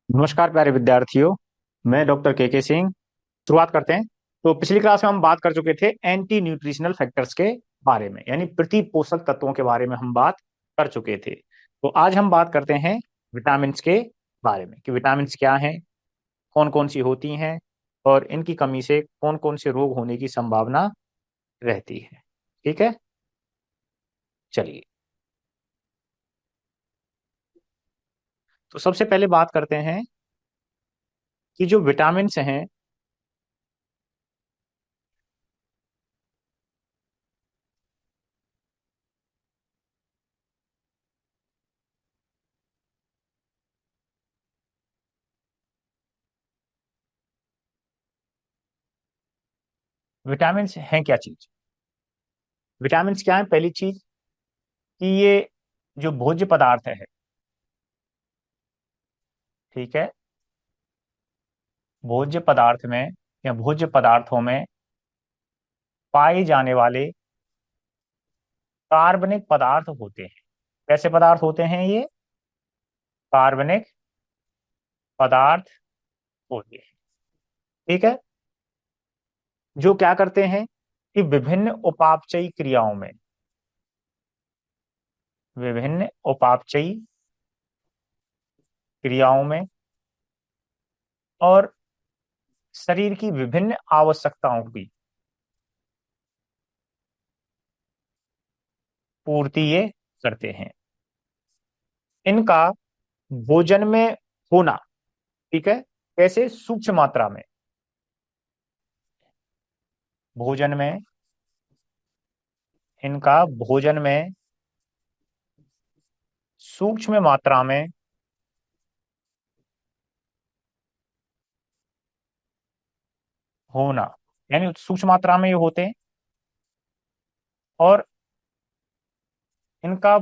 नमस्कार प्यारे विद्यार्थियों। मैं डॉक्टर के सिंह। शुरुआत करते हैं। तो पिछली क्लास में हम बात कर चुके थे एंटी न्यूट्रिशनल फैक्टर्स के बारे में, यानी प्रति पोषक तत्वों के बारे में हम बात कर चुके थे। तो आज हम बात करते हैं विटामिन के बारे में कि विटामिन क्या हैं, कौन कौन सी होती हैं और इनकी कमी से कौन कौन से रोग होने की संभावना रहती है। ठीक है, चलिए। तो सबसे पहले बात करते हैं कि जो विटामिन हैं, विटामिन हैं क्या चीज। विटामिन क्या है, पहली चीज कि ये जो भोज्य पदार्थ है, ठीक है, भोज्य पदार्थ में या भोज्य पदार्थों में पाए जाने वाले कार्बनिक पदार्थ होते हैं। कैसे पदार्थ होते हैं ये? कार्बनिक पदार्थ होते हैं। ठीक है, जो क्या करते हैं कि विभिन्न उपापचयी क्रियाओं में, विभिन्न उपापचयी क्रियाओं में और शरीर की विभिन्न आवश्यकताओं की पूर्ति ये करते हैं। इनका भोजन में होना, ठीक है, कैसे? सूक्ष्म मात्रा में, भोजन में, इनका भोजन में सूक्ष्म मात्रा में होना, यानी सूक्ष्म मात्रा में ये होते हैं और इनका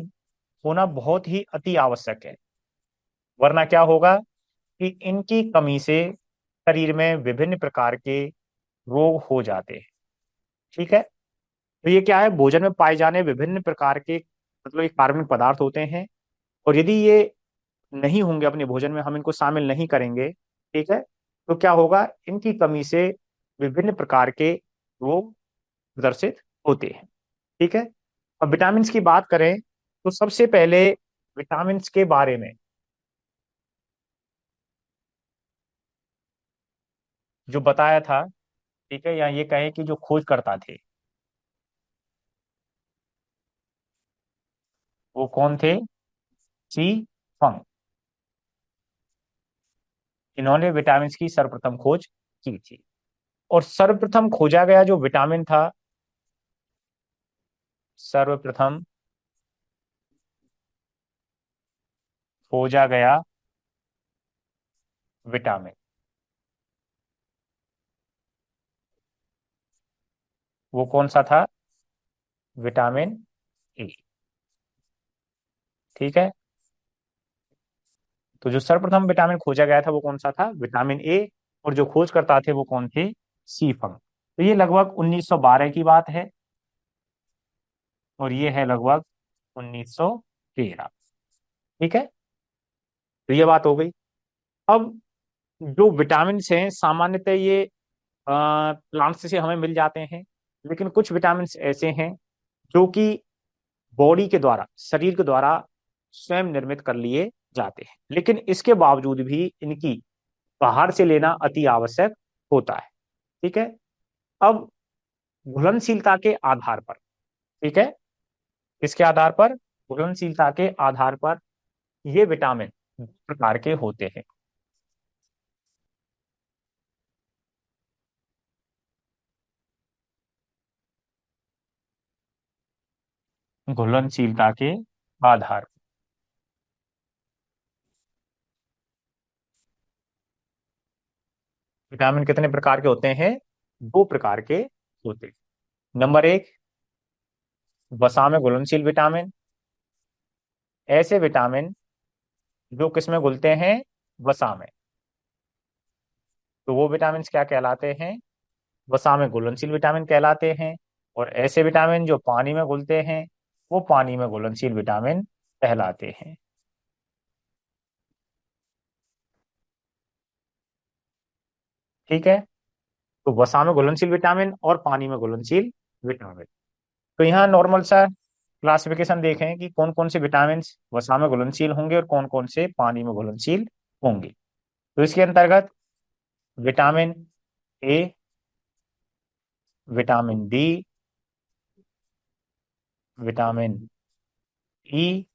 होना बहुत ही अति आवश्यक है। वरना क्या होगा कि इनकी कमी से शरीर में विभिन्न प्रकार के रोग हो जाते हैं। ठीक है, तो ये क्या है? भोजन में पाए जाने विभिन्न प्रकार के, मतलब ये कार्बनिक पदार्थ होते हैं, और यदि ये नहीं होंगे अपने भोजन में, हम इनको शामिल नहीं करेंगे, ठीक है, तो क्या होगा? इनकी कमी से विभिन्न प्रकार के रोग प्रदर्शित होते हैं। ठीक है, अब विटामिन की बात करें तो सबसे पहले विटामिन के बारे में जो बताया था, ठीक है, या ये कहें कि जो खोजकर्ता थे, वो कौन थे? सी फंग। इन्होंने विटामिन की सर्वप्रथम खोज की थी। और सर्वप्रथम खोजा गया जो विटामिन था, सर्वप्रथम खोजा गया विटामिन, वो कौन सा था? Vitamin A. ठीक है, तो जो सर्वप्रथम विटामिन खोजा गया था वो कौन सा था? Vitamin A. और जो खोजकर्ता थे वो कौन थे? सी फंग। तो ये लगभग 1912 की बात है और ये है लगभग 1913। ठीक है, तो ये बात हो गई। अब जो विटामिन हैं सामान्यतः ये प्लांट्स से हमें मिल जाते हैं, लेकिन कुछ विटामिन ऐसे हैं जो कि बॉडी के द्वारा, शरीर के द्वारा स्वयं निर्मित कर लिए जाते हैं, लेकिन इसके बावजूद भी इनकी बाहर से लेना अति आवश्यक होता है। ठीक है, अब घुलनशीलता के आधार पर, ठीक है, इसके आधार पर, घुलनशीलता के आधार पर ये विटामिन दो प्रकार के होते हैं। घुलनशीलता के आधार पर विटामिन कितने प्रकार के होते हैं? दो प्रकार के होते हैं। नंबर एक, वसा में घुलनशील विटामिन। ऐसे विटामिन जो किसमें घुलते हैं? वसा में, तो वो विटामिन क्या कहलाते हैं? वसा में घुलनशील विटामिन कहलाते हैं। और ऐसे विटामिन जो पानी में घुलते हैं, वो पानी में घुलनशील विटामिन कहलाते हैं। ठीक है। तो वसा में घुलनशील विटामिन और पानी में घुलनशील विटामिन। तो यहाँ नॉर्मल सा क्लासिफिकेशन देखें कि कौन कौन से विटामिन वसा में घुलनशील होंगे और कौन कौन से पानी में घुलनशील होंगे। तो इसके अंतर्गत vitamin A, vitamin D, vitamin E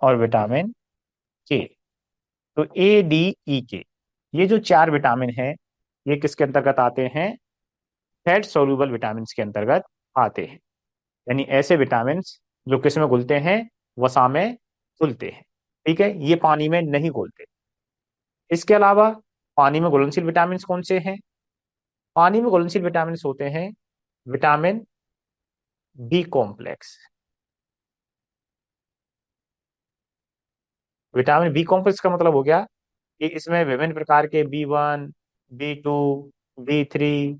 और विटामिन के। तो ए डी ई के, ये जो चार विटामिन हैं, ये किसके अंतर्गत आते हैं? फैट सोल्यूबल विटामिन के अंतर्गत आते हैं। यानी ऐसे विटामिन जो किस में घुलते हैं? वसा में घुलते हैं। ठीक है, ये पानी में नहीं घुलते। इसके अलावा पानी में घुलनशील विटामिन कौन से हैं? पानी में घुलनशील विटामिन होते हैं vitamin B complex. Vitamin B complex का मतलब हो गया कि इसमें विभिन्न प्रकार के B1, B2, B3,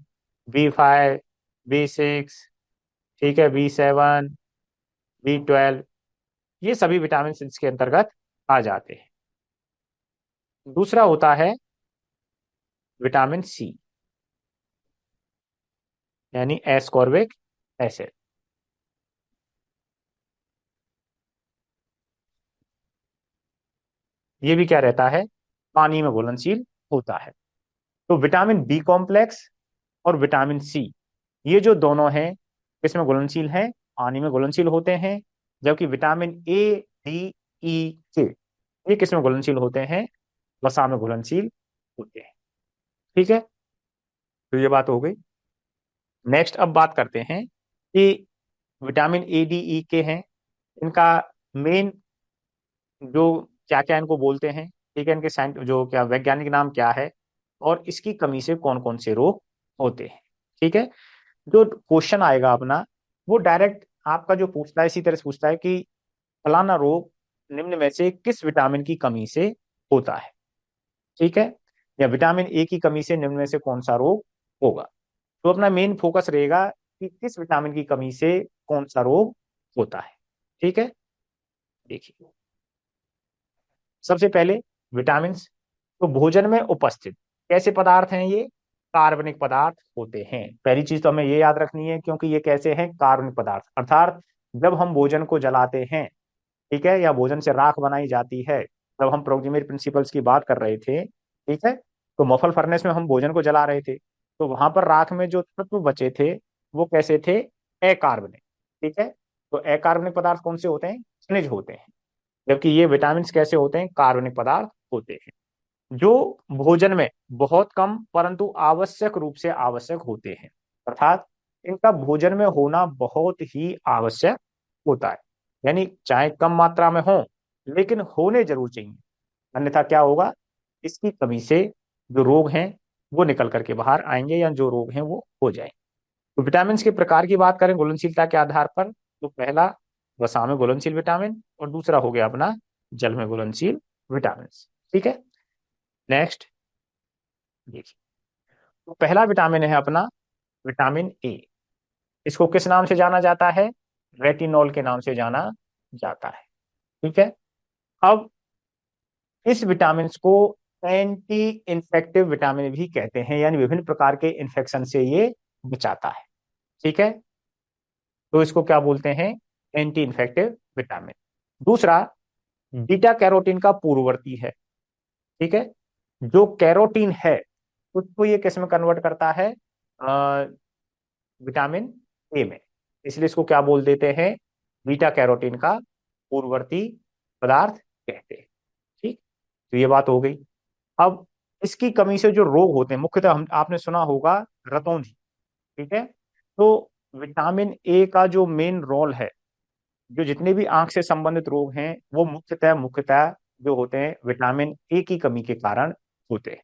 B5, B6, ठीक है, B7, B12, ये सभी विटामिन इसके अंतर्गत आ जाते हैं। दूसरा होता है विटामिन सी, यानी एस्कॉर्बिक एसिड। ये भी क्या रहता है? पानी में घुलनशील होता है। तो विटामिन बी कॉम्प्लेक्स और विटामिन सी, ये जो दोनों हैं किसमें घुलनशील हैं? पानी में घुलनशील होते हैं। जबकि विटामिन ए, डी, ई, के, ये किसमें घुलनशील होते हैं? वसा में घुलनशील होते हैं। ठीक है, तो ये बात हो गई। नेक्स्ट अब बात करते हैं कि विटामिन ए, डी, ई, के हैं, इनका मेन जो क्या क्या इनको बोलते हैं, ठीक है, इनके साइंस जो क्या वैज्ञानिक नाम क्या है, और इसकी कमी से कौन कौन से रोग होते हैं। ठीक है, जो क्वेश्चन आएगा अपना, वो डायरेक्ट आपका जो पूछता है इसी तरह से पूछता है कि फलाना रोग निम्न में से किस विटामिन की कमी से होता है। ठीक है, या विटामिन ए की कमी से निम्न में से कौन सा रोग होगा। तो अपना मेन फोकस रहेगा कि किस विटामिन की कमी से कौन सा रोग होता है। ठीक है, देखिए, सबसे पहले विटामिन तो भोजन में उपस्थित कैसे पदार्थ हैं? ये कार्बनिक पदार्थ होते हैं। पहली चीज तो हमें ये याद रखनी है, क्योंकि ये कैसे हैं? कार्बनिक पदार्थ। अर्थात जब हम भोजन को जलाते हैं, ठीक है, या भोजन से राख बनाई जाती है, जब हम प्रोक्सीमेट प्रिंसिपल्स की बात कर रहे थे, ठीक है, तो मफल फर्नेस में हम भोजन को जला रहे थे, तो वहां पर राख में जो तत्व बचे थे वो कैसे थे? अकार्बनिक। ठीक है, तो अकार्बनिक पदार्थ कौन से होते हैं? खनिज होते हैं। जबकि ये विटामिन कैसे होते हैं? कार्बनिक पदार्थ होते हैं, जो भोजन में बहुत कम परंतु आवश्यक रूप से आवश्यक होते हैं। अर्थात इनका भोजन में होना बहुत ही आवश्यक होता है। यानी चाहे कम मात्रा में हो, लेकिन होने जरूर चाहिए, अन्यथा क्या होगा? इसकी कमी से जो रोग हैं वो निकल करके बाहर आएंगे, या जो रोग हैं वो हो जाएंगे। तो विटामिन के प्रकार की बात करें घुलनशीलता के आधार पर, तो पहला वसा में घुलनशील विटामिन, और दूसरा हो गया अपना जल में घुलनशील विटामिन। ठीक है, नेक्स्ट देखिए, तो पहला विटामिन है अपना विटामिन ए। इसको किस नाम से जाना जाता है? रेटिनॉल के नाम से जाना जाता है। ठीक है, अब इस विटामिन को एंटी इन्फेक्टिव विटामिन भी कहते हैं, यानी विभिन्न प्रकार के इन्फेक्शन से ये बचाता है। ठीक है, तो इसको क्या बोलते हैं? Anti infective vitamin. दूसरा, बीटा कैरोटीन का पूर्ववर्ती है। ठीक है, जो कैरोटीन है उसको ये किस में कन्वर्ट करता है? विटामिन ए में। इसलिए इसको क्या बोल देते हैं? बीटा कैरोटीन का पूर्ववर्ती पदार्थ कहते हैं। ठीक, तो ये बात हो गई। अब इसकी कमी से जो रोग होते हैं, मुख्यतः हम आपने सुना होगा रतौंधी। ठीक है, तो विटामिन ए का जो मेन रोल है, जो जितने भी आंख से संबंधित रोग हैं वो मुख्यतः जो होते हैं विटामिन ए की कमी के कारण होते हैं।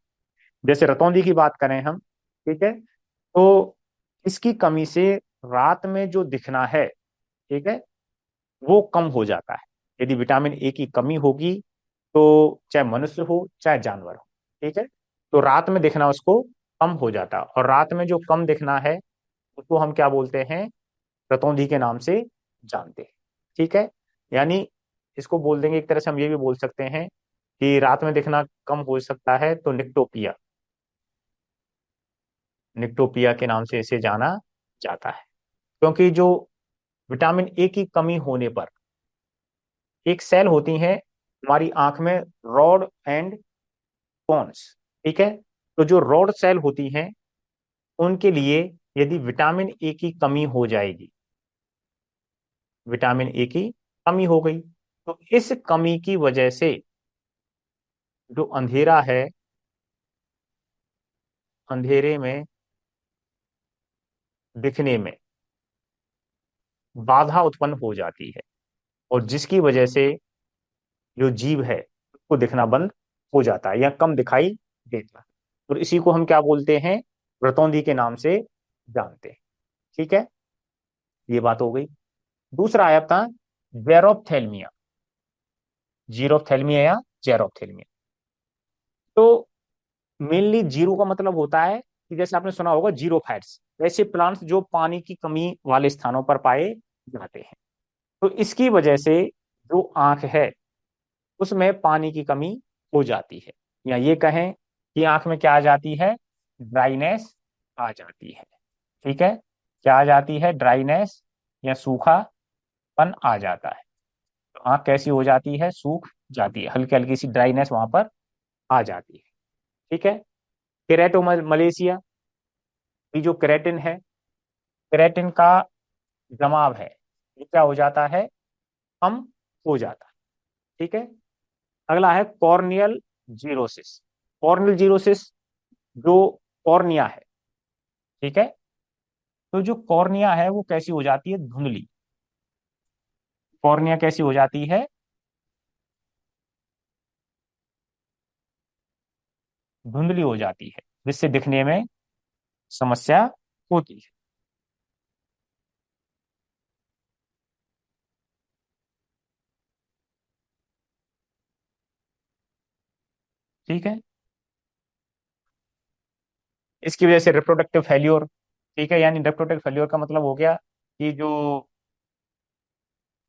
जैसे रतौंधी की बात करें हम, ठीक है, तो इसकी कमी से रात में जो दिखना है, ठीक है, वो कम हो जाता है। यदि विटामिन ए की कमी होगी, तो चाहे मनुष्य हो चाहे जानवर हो, ठीक है, तो रात में दिखना उसको कम हो जाता है। और रात में जो कम दिखना है उसको हम क्या बोलते हैं? रतौंधी के नाम से जानते हैं। ठीक है, यानी इसको बोल देंगे एक तरह से हम ये भी बोल सकते हैं कि रात में दिखना कम हो सकता है तो निक्टोपिया। निक्टोपिया के नाम से इसे जाना जाता है। क्योंकि जो विटामिन ए की कमी होने पर एक सेल होती है हमारी आंख में, रॉड एंड कोन्स, ठीक है। तो जो रॉड सेल होती हैं उनके लिए यदि विटामिन ए की कमी हो जाएगी, विटामिन ए की कमी हो गई, तो इस कमी की वजह से जो अंधेरा है, अंधेरे में दिखने में बाधा उत्पन्न हो जाती है, और जिसकी वजह से जो जीव है उसको दिखना बंद हो जाता है या कम दिखाई देता है। और इसी को हम क्या बोलते हैं, रतौंधी के नाम से जानते हैं। ठीक है, ये बात हो गई। दूसरा आया था जेरोप्थेल्मिया, जीरोप्थेल्मिया या जेरोप्थेल्मिया। तो मेनली जीरो का मतलब होता है कि जैसे आपने सुना होगा जीरो फैट्स, ऐसे प्लांट्स जो पानी की कमी वाले स्थानों पर पाए जाते हैं। तो इसकी वजह से जो आंख है उसमें पानी की कमी हो जाती है, या ये कहें कि आंख में क्या आ जाती है, ड्राइनेस आ जाती है। ठीक है, क्या आ जाती है, ड्राइनेस या सूखापन आ जाता है। तो आंख कैसी हो जाती है, सूख जाती है, हल्की हल्की सी ड्राइनेस वहां पर आ जाती है। ठीक है, केरेटो मलेशिया, ये जो केरेटिन है, केरेटिन का जमाव है, ये क्या हो जाता है, कम हो जाता है। ठीक है, अगला है कॉर्नियल जीरोसिस। कॉर्नियल जीरोसिस, जो कॉर्निया है, ठीक है, तो जो कॉर्निया है वो कैसी हो जाती है, धुंधली। कॉर्निया कैसी हो जाती है, धुंधली हो जाती है, जिससे दिखने में समस्या होती है। ठीक है, इसकी वजह से रिप्रोडक्टिव फेल्योर। ठीक है, यानी रिप्रोडक्टिव फेल्योर का मतलब हो गया कि जो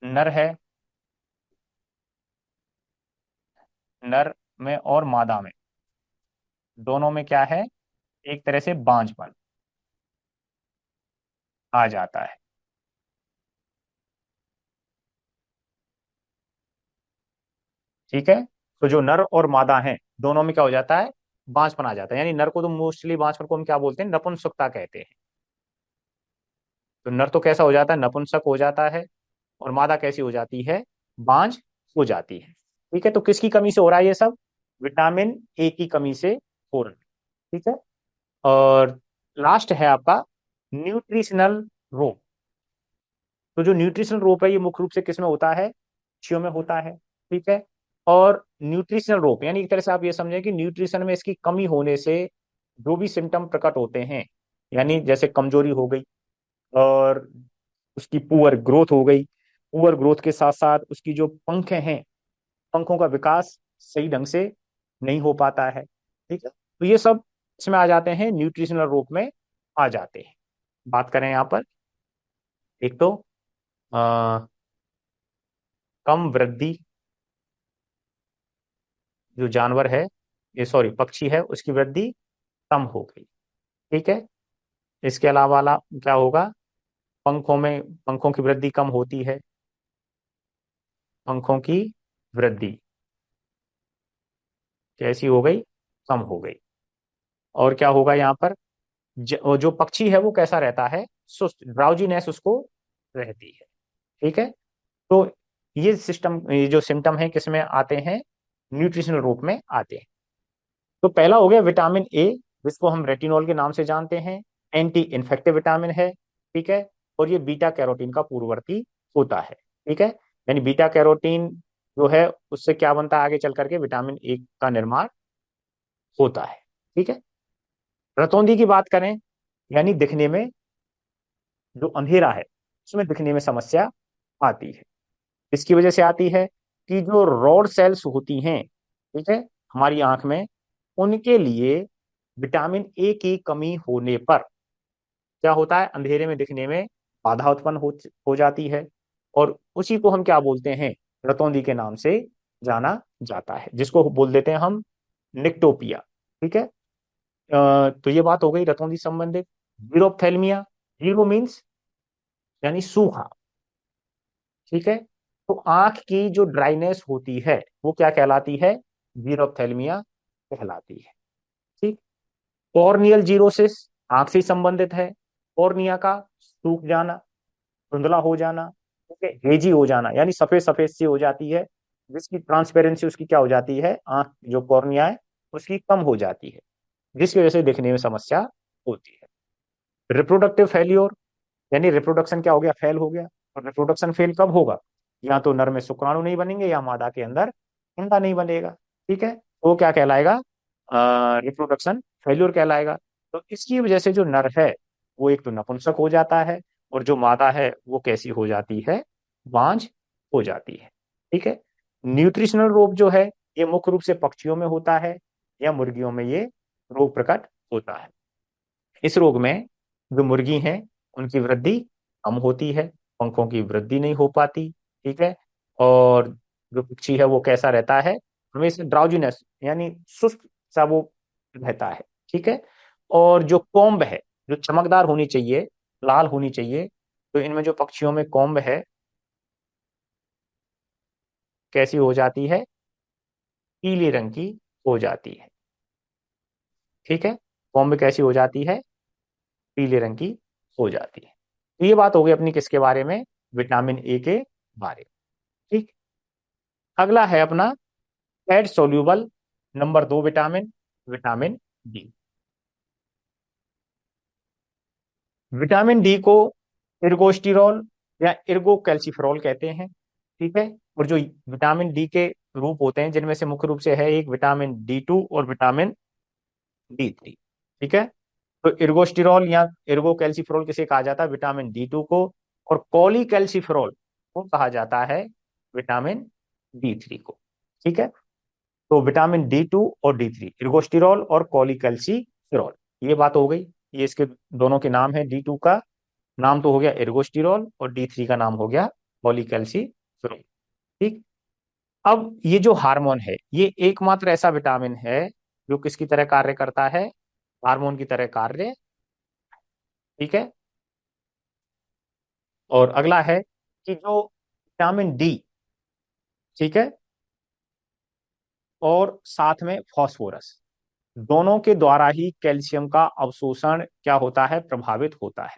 नर है, नर में और मादा में, दोनों में क्या है, एक तरह से बांझपन आ जाता है। ठीक है, तो जो नर और मादा हैं दोनों में क्या हो जाता है, बांझपन आ जाता है। यानी नर को तो मोस्टली बांझपन को हम क्या बोलते हैं, नपुंसकता कहते हैं। तो नर तो कैसा हो जाता है, नपुंसक हो जाता है, और मादा कैसी हो जाती है, बांझ हो जाती है। ठीक है, तो किसकी कमी से हो रहा है ये सब, विटामिन ए की कमी से हो रहा है। ठीक है, और लास्ट है आपका न्यूट्रिशनल रोग। तो जो न्यूट्रिशनल रोग है ये मुख्य रूप से किसमें होता है, पक्षियों में होता है। ठीक है, और न्यूट्रिशनल रोग यानी एक तरह से आप ये समझें कि न्यूट्रिशन में इसकी कमी होने से जो भी सिम्टम प्रकट होते हैं, यानी जैसे कमजोरी हो गई, और उसकी पुअर ग्रोथ हो गई, पुअर ग्रोथ के साथ साथ उसकी जो पंख हैं, पंखों का विकास सही ढंग से नहीं हो पाता है। ठीक है, तो ये सब इसमें आ जाते हैं, न्यूट्रिशनल रोग में आ जाते हैं। बात करें यहाँ पर, एक तो आ, कम वृद्धि, जो जानवर है, ये सॉरी पक्षी है, उसकी वृद्धि कम हो गई। ठीक है, इसके अलावा क्या होगा, पंखों में, पंखों की वृद्धि कम होती है, पंखों की वृद्धि कैसी हो गई, कम हो गई। और क्या होगा यहाँ पर, जो पक्षी है वो कैसा रहता है, सुस्त, ड्राउजीनेस उसको रहती है। ठीक है, तो ये सिस्टम, ये जो सिम्टम है किसमें आते हैं, न्यूट्रिशनल रूप में आते हैं। तो पहला हो गया विटामिन ए, जिसको हम रेटिनॉल के नाम से जानते हैं, एंटी इन्फेक्टिव विटामिन है। ठीक है, और ये बीटा कैरोटीन का पूर्ववर्ती होता है। ठीक है, यानी बीटा कैरोटीन जो है उससे क्या बनता है, आगे चल करके विटामिन ए का निर्माण होता है। ठीक है, रतौंधी की बात करें, यानी दिखने में जो अंधेरा है उसमें दिखने में समस्या आती है। इसकी वजह से आती है कि जो रॉड सेल्स होती हैं, ठीक है, हमारी आंख में, उनके लिए विटामिन ए की कमी होने पर क्या होता है, अंधेरे में दिखने में बाधा उत्पन्न हो जाती है। और उसी को हम क्या बोलते हैं, रतौंधी के नाम से जाना जाता है, जिसको बोल देते हैं हम निक्टोपिया। ठीक है, तो ये बात हो गई रतौंधी संबंधित। जीरोप्थेल्मिया, जीरो मीन्स यानी सूखा, ठीक है। तो आंख की जो ड्राइनेस होती है वो क्या कहलाती है? जीरोप्थेल्मिया कहलाती है, ठीक। कॉर्नियल जीरोसिस आंख से संबंधित है। कॉर्निया का सूख जाना, धुंधला हो जाना, ठीक है, हेजी हो जाना, यानी सफेद सफेद सी हो जाती है, जिसकी ट्रांसपेरेंसी उसकी क्या हो जाती है, आंख जो कॉर्निया है उसकी कम हो जाती है, जिसकी वजह से देखने में समस्या होती है। रिप्रोडक्टिव फेल्योर, यानी रिप्रोडक्शन क्या हो गया, फेल हो गया। और रिप्रोडक्शन फेल कब होगा? या तो नर में शुक्राणु नहीं बनेंगे या मादा के अंदर अंडा नहीं बनेगा, ठीक है। तो वो क्या कहलाएगा? रिप्रोडक्शन फेल्योर कहलाएगा। तो इसकी वजह से जो नर है वो एक तो नपुंसक हो जाता है, और जो मादा है वो कैसी हो जाती है, बांझ हो जाती है, ठीक है। न्यूट्रिशनल रोग जो है ये मुख्य रूप से पक्षियों में होता है, या मुर्गियों में ये रोग प्रकट होता है। इस रोग में जो मुर्गी हैं उनकी वृद्धि कम होती है, पंखों की वृद्धि नहीं हो पाती, ठीक है। और जो पक्षी है वो कैसा रहता है, हमेशा ड्राउजीनेस यानी सुस्त सा वो रहता है, ठीक है। और जो कोम्ब है, जो चमकदार होनी चाहिए, लाल होनी चाहिए, तो इनमें जो पक्षियों में कोम्ब है कैसी हो जाती है, पीले रंग की हो जाती है, ठीक है। कोम्ब कैसी हो जाती है, पीले रंग की हो जाती है। तो ये बात हो गई अपनी किसके बारे में, विटामिन ए के बारे में, ठीक। अगला है अपना fat soluble number 2 vitamin, vitamin D. Vitamin D को इर्गोस्टिरॉल या इर्गो कैल्सिफेरॉल कहते हैं, ठीक है। और जो विटामिन डी के रूप होते हैं जिनमें से मुख्य रूप से है एक विटामिन D2 और विटामिन D3, ठीक है। तो इर्गोस्टिरॉल या इर्गो कैल्सिफेरॉल किसे कहा जाता है, विटामिन D2 को। और कॉली कैल्सिफेरॉल को कहा जाता है विटामिन D3 को, ठीक है। तो विटामिन D2 और D3, इर्गोस्टिरॉल और कॉलीकैल्सिफेरॉल, ये बात हो गई। ये इसके दोनों के नाम है, D2 का नाम तो हो गया इर्गोस्टिरॉल और D3 का नाम हो गया कॉलीकैल्सिफेरॉल, ठीक। अब ये जो हार्मोन है ये एकमात्र ऐसा विटामिन है जो किसकी तरह कार्य करता है, हार्मोन की तरह कार्य, ठीक है। और अगला है कि जो विटामिन डी, ठीक है, और साथ में फास्फोरस, दोनों के द्वारा ही कैल्शियम का अवशोषण क्या होता है, प्रभावित होता है।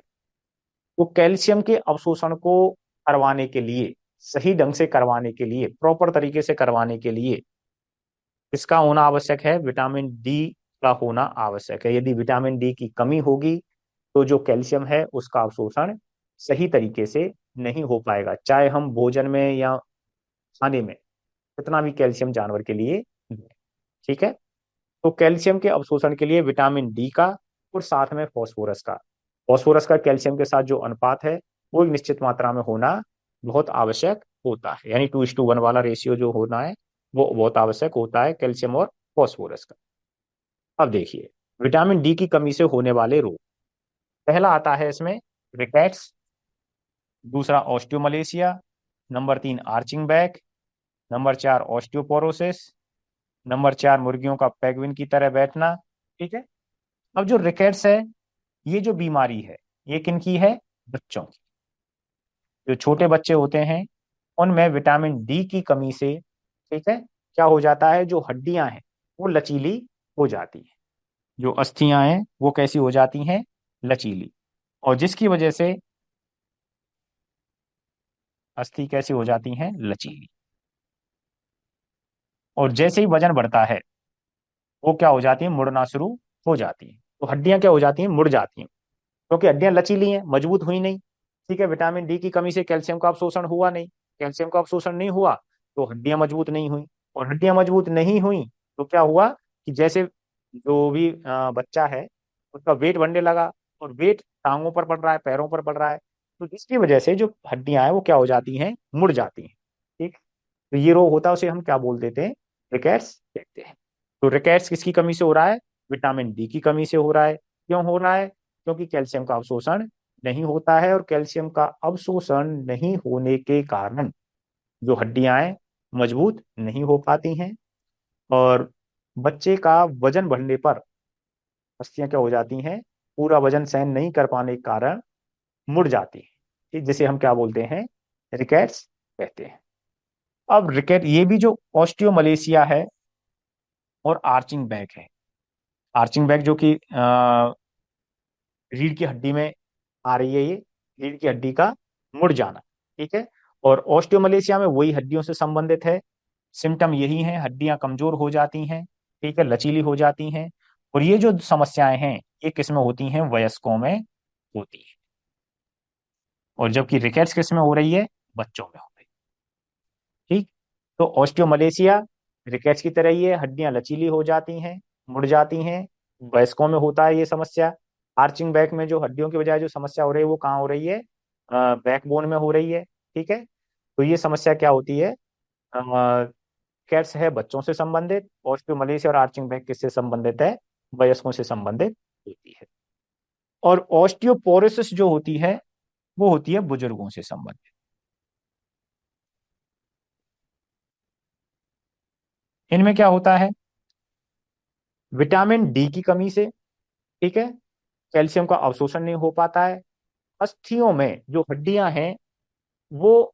तो कैल्शियम के अवशोषण को करवाने के लिए, सही ढंग से करवाने के लिए, प्रॉपर तरीके से करवाने के लिए इसका होना आवश्यक है, विटामिन डी का होना आवश्यक है। यदि विटामिन डी की कमी होगी तो जो कैल्शियम है उसका अवशोषण सही तरीके से नहीं हो पाएगा, चाहे हम भोजन में या खाने में कितना भी कैल्शियम जानवर के लिए दें, ठीक है। तो कैल्शियम के अवशोषण के लिए विटामिन डी का और साथ में फास्फोरस का, फास्फोरस का कैल्शियम के साथ जो अनुपात है वो एक निश्चित मात्रा में होना बहुत आवश्यक होता है, यानी 2:1 वाला रेशियो जो होना है वो बहुत आवश्यक होता है कैल्शियम और फास्फोरस का। अब देखिए विटामिन डी की कमी से होने वाले रोग, पहला आता है इसमें रिकेट्स, दूसरा osteomalacia, number 3 arching back, number 4 osteoporosis, number 4 मुर्गियों का पेंगुइन की तरह बैठना, ठीक है। अब जो रिकेट्स है ये जो बीमारी है ये किनकी है, बच्चों की। जो छोटे बच्चे होते हैं उनमें विटामिन डी की कमी से, ठीक है, क्या हो जाता है, जो हड्डियां हैं वो लचीली हो जाती हैं, जो अस्थियां हैं वो कैसी हो जाती हैं, लचीली। और जिसकी वजह से अस्थि कैसी हो जाती हैं, लचीली। और जैसे ही वजन बढ़ता है वो क्या हो जाती है, मुड़ना शुरू हो जाती है। तो हड्डियां क्या हो जाती हैं, मुड़ जाती हैं, क्योंकि हड्डियां लचीली हैं, मजबूत हुई नहीं, ठीक है। विटामिन डी की कमी से कैल्शियम का अवशोषण हुआ नहीं, कैल्शियम का अवशोषण नहीं हुआ तो हड्डियां मजबूत नहीं हुई। और हड्डियां मजबूत नहीं हुई तो क्या हुआ कि जैसे जो भी बच्चा है उसका वेट बढ़ने लगा, और वेट टांगों पर पड़ रहा है, पैरों पर पड़ रहा है, तो जिसकी वजह से जो हड्डियां हैं वो क्या हो जाती हैं, मुड़ जाती हैं, ठीक। तो ये रोग होता है उसे हम क्या बोल देते हैं, रिकेट्स कहते हैं। तो रिकेट्स किसकी कमी से हो रहा है, विटामिन डी की कमी से हो रहा है। क्यों हो रहा है, क्योंकि कैल्शियम का अवशोषण नहीं होता है, और कैल्शियम का अवशोषण नहीं होने के कारण जो हड्डियां हैं मजबूत नहीं हो पाती हैं। और बच्चे का वजन बढ़ने पर अस्थियां क्या हो जाती हैं, पूरा वजन सहन नहीं कर पाने के कारण मुड़ जाती है, ठीक, जिसे हम क्या बोलते हैं, रिकेट्स कहते हैं। अब रिकेट, ये भी जो ऑस्टियोमलेशिया है और आर्चिंग बैक है, आर्चिंग बैक जो कि रीढ़ की हड्डी में आ रही है, ये रीढ़ की हड्डी का मुड़ जाना, ठीक है। और ऑस्टियोमलेशिया में वही हड्डियों से संबंधित है। सिम्टम यही है, हड्डियां कमजोर हो जाती हैं, ठीक है, लचीली हो जाती हैं। और ये जो समस्याएं हैं, ये किसमें होती हैं, वयस्कों में होती है। और जबकि रिकेट्स किसमें हो रही है, बच्चों में हो रही है, ठीक। तो ऑस्टियोमलेशिया रिकेट्स की तरह ही है, हड्डियां लचीली हो जाती हैं, मुड़ जाती हैं, वयस्कों में होता है ये समस्या। आर्चिंग बैक में जो हड्डियों की बजाय जो समस्या हो रही है वो कहाँ हो रही है, बैकबोन में हो रही है, ठीक है। तो ये समस्या क्या होती है, कैट्स है बच्चों से संबंधित, ऑस्टियोमलेशिया और आर्चिंग बैक किससे संबंधित है, वयस्कों से संबंधित होती है। और ऑस्टियोपोरोसिस जो होती है वो होती है बुजुर्गों से संबंधित। इनमें क्या होता है, विटामिन डी की कमी से, ठीक है, कैल्शियम का अवशोषण नहीं हो पाता है। अस्थियों में जो हड्डियां हैं वो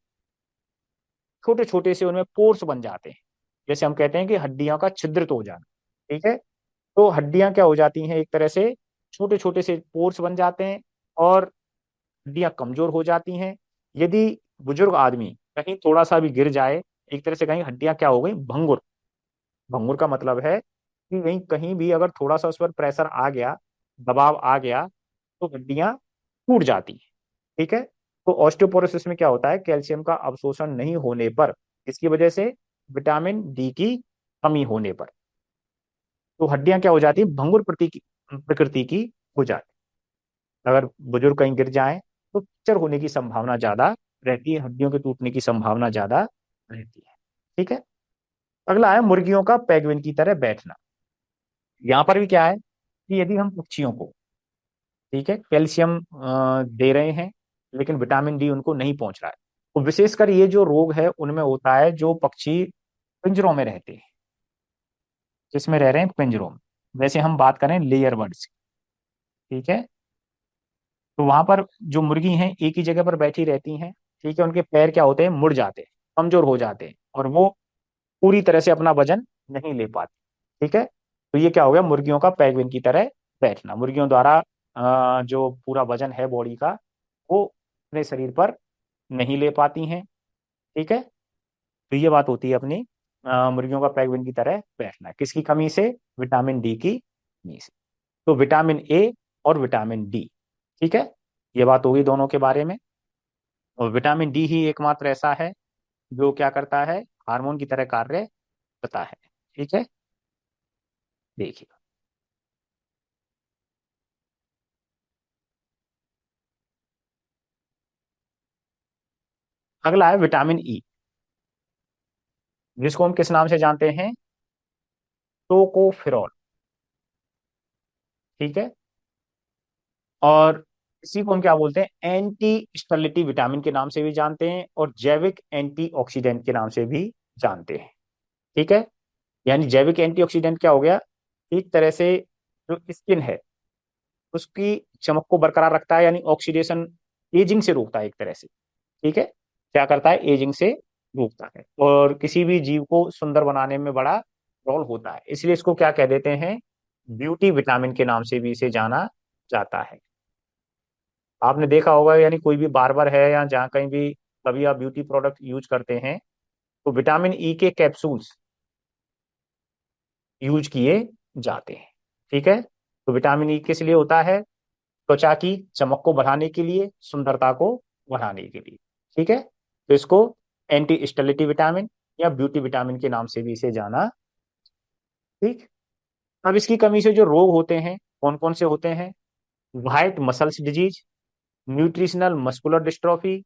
छोटे छोटे से उनमें पोर्स बन जाते हैं, जैसे हम कहते हैं कि हड्डियों का छिद्रित हो जाना, ठीक है। तो हड्डियां क्या हो जाती हैं, एक तरह से छोटे छोटे से पोर्स बन जाते हैं और हड्डियां कमजोर हो जाती हैं। यदि बुजुर्ग आदमी कहीं थोड़ा सा भी गिर जाए, एक तरह से कहीं हड्डियां क्या हो गई, भंगुर। भंगुर का मतलब है कि कहीं कहीं भी अगर थोड़ा सा उस पर प्रेशर आ गया, दबाव आ गया, तो हड्डियां टूट जाती हैं, ठीक है। तो ऑस्टियोपोरोसिस में क्या होता है, कैल्शियम का अवशोषण नहीं होने पर, इसकी वजह से विटामिन डी की कमी होने पर, तो हड्डियां क्या हो जाती है, भंगुर प्रकृति की हो जाती है। अगर बुजुर्ग कहीं गिर जाए तो फ्रैक्चर होने की संभावना ज्यादा रहती है, हड्डियों के टूटने की संभावना ज्यादा रहती है, ठीक है। अगला है मुर्गियों का पेंगुइन की तरह बैठना। यहाँ पर भी क्या है कि यदि हम पक्षियों को, ठीक है, कैल्शियम दे रहे हैं लेकिन विटामिन डी उनको नहीं पहुंच रहा है, तो विशेषकर ये जो रोग है उनमें होता है जो पक्षी पिंजरों में रहते हैं, जिसमें रह रहे हैं पिंजरों में। वैसे हम बात करें लेयर बर्ड्स, ठीक है, तो वहां पर जो मुर्गी हैं एक ही जगह पर बैठी रहती हैं, ठीक है, उनके पैर क्या होते हैं, मुड़ जाते हैं, कमजोर हो जाते हैं और वो पूरी तरह से अपना वजन नहीं ले पाती, ठीक है। तो ये क्या हो गया, मुर्गियों का पेंगुइन की तरह बैठना, मुर्गियों द्वारा जो पूरा वजन है बॉडी का वो अपने शरीर पर नहीं ले पाती हैं, ठीक है। तो ये बात होती है अपनी मुर्गियों का पेंगुइन की तरह बैठना, किसकी कमी से, विटामिन डी की कमी से। तो विटामिन ए और विटामिन डी, ठीक है, ये बात होगी दोनों के बारे में। और विटामिन डी ही एकमात्र ऐसा है जो क्या करता है, हार्मोन की तरह कार्य करता है, ठीक है। देखिए, अगला है विटामिन ई, जिसको हम किस नाम से जानते हैं, टोकोफेरॉल, ठीक है। और इसी को हम क्या बोलते हैं, एंटी स्टर्लिटी विटामिन के नाम से भी जानते हैं और जैविक एंटीऑक्सीडेंट के नाम से भी जानते हैं, ठीक है। यानी जैविक एंटीऑक्सीडेंट क्या हो गया, एक तरह से जो स्किन है उसकी चमक को बरकरार रखता है, यानी ऑक्सीडेशन, एजिंग से रोकता है एक तरह से, ठीक है, क्या करता है, एजिंग से रोकता है और किसी भी जीव को सुंदर बनाने में बड़ा रोल होता है, इसलिए इसको क्या कह देते हैं, ब्यूटी विटामिन के नाम से भी इसे जाना जाता है। आपने देखा होगा, यानी कोई भी बार्बर है या जहाँ कहीं भी कभी आप ब्यूटी प्रोडक्ट यूज करते हैं तो विटामिन ई के कैप्सूल्स यूज किए जाते हैं, ठीक है। तो विटामिन ई किस लिए होता है, त्वचा की चमक को बढ़ाने के लिए, सुंदरता को बढ़ाने के लिए, ठीक है। तो इसको एंटी स्टेरिलिटी विटामिन या ब्यूटी विटामिन के नाम से भी इसे जाना, ठीक। अब इसकी कमी से जो रोग होते हैं कौन कौन से होते हैं, white muscles disease, nutritional muscular dystrophy,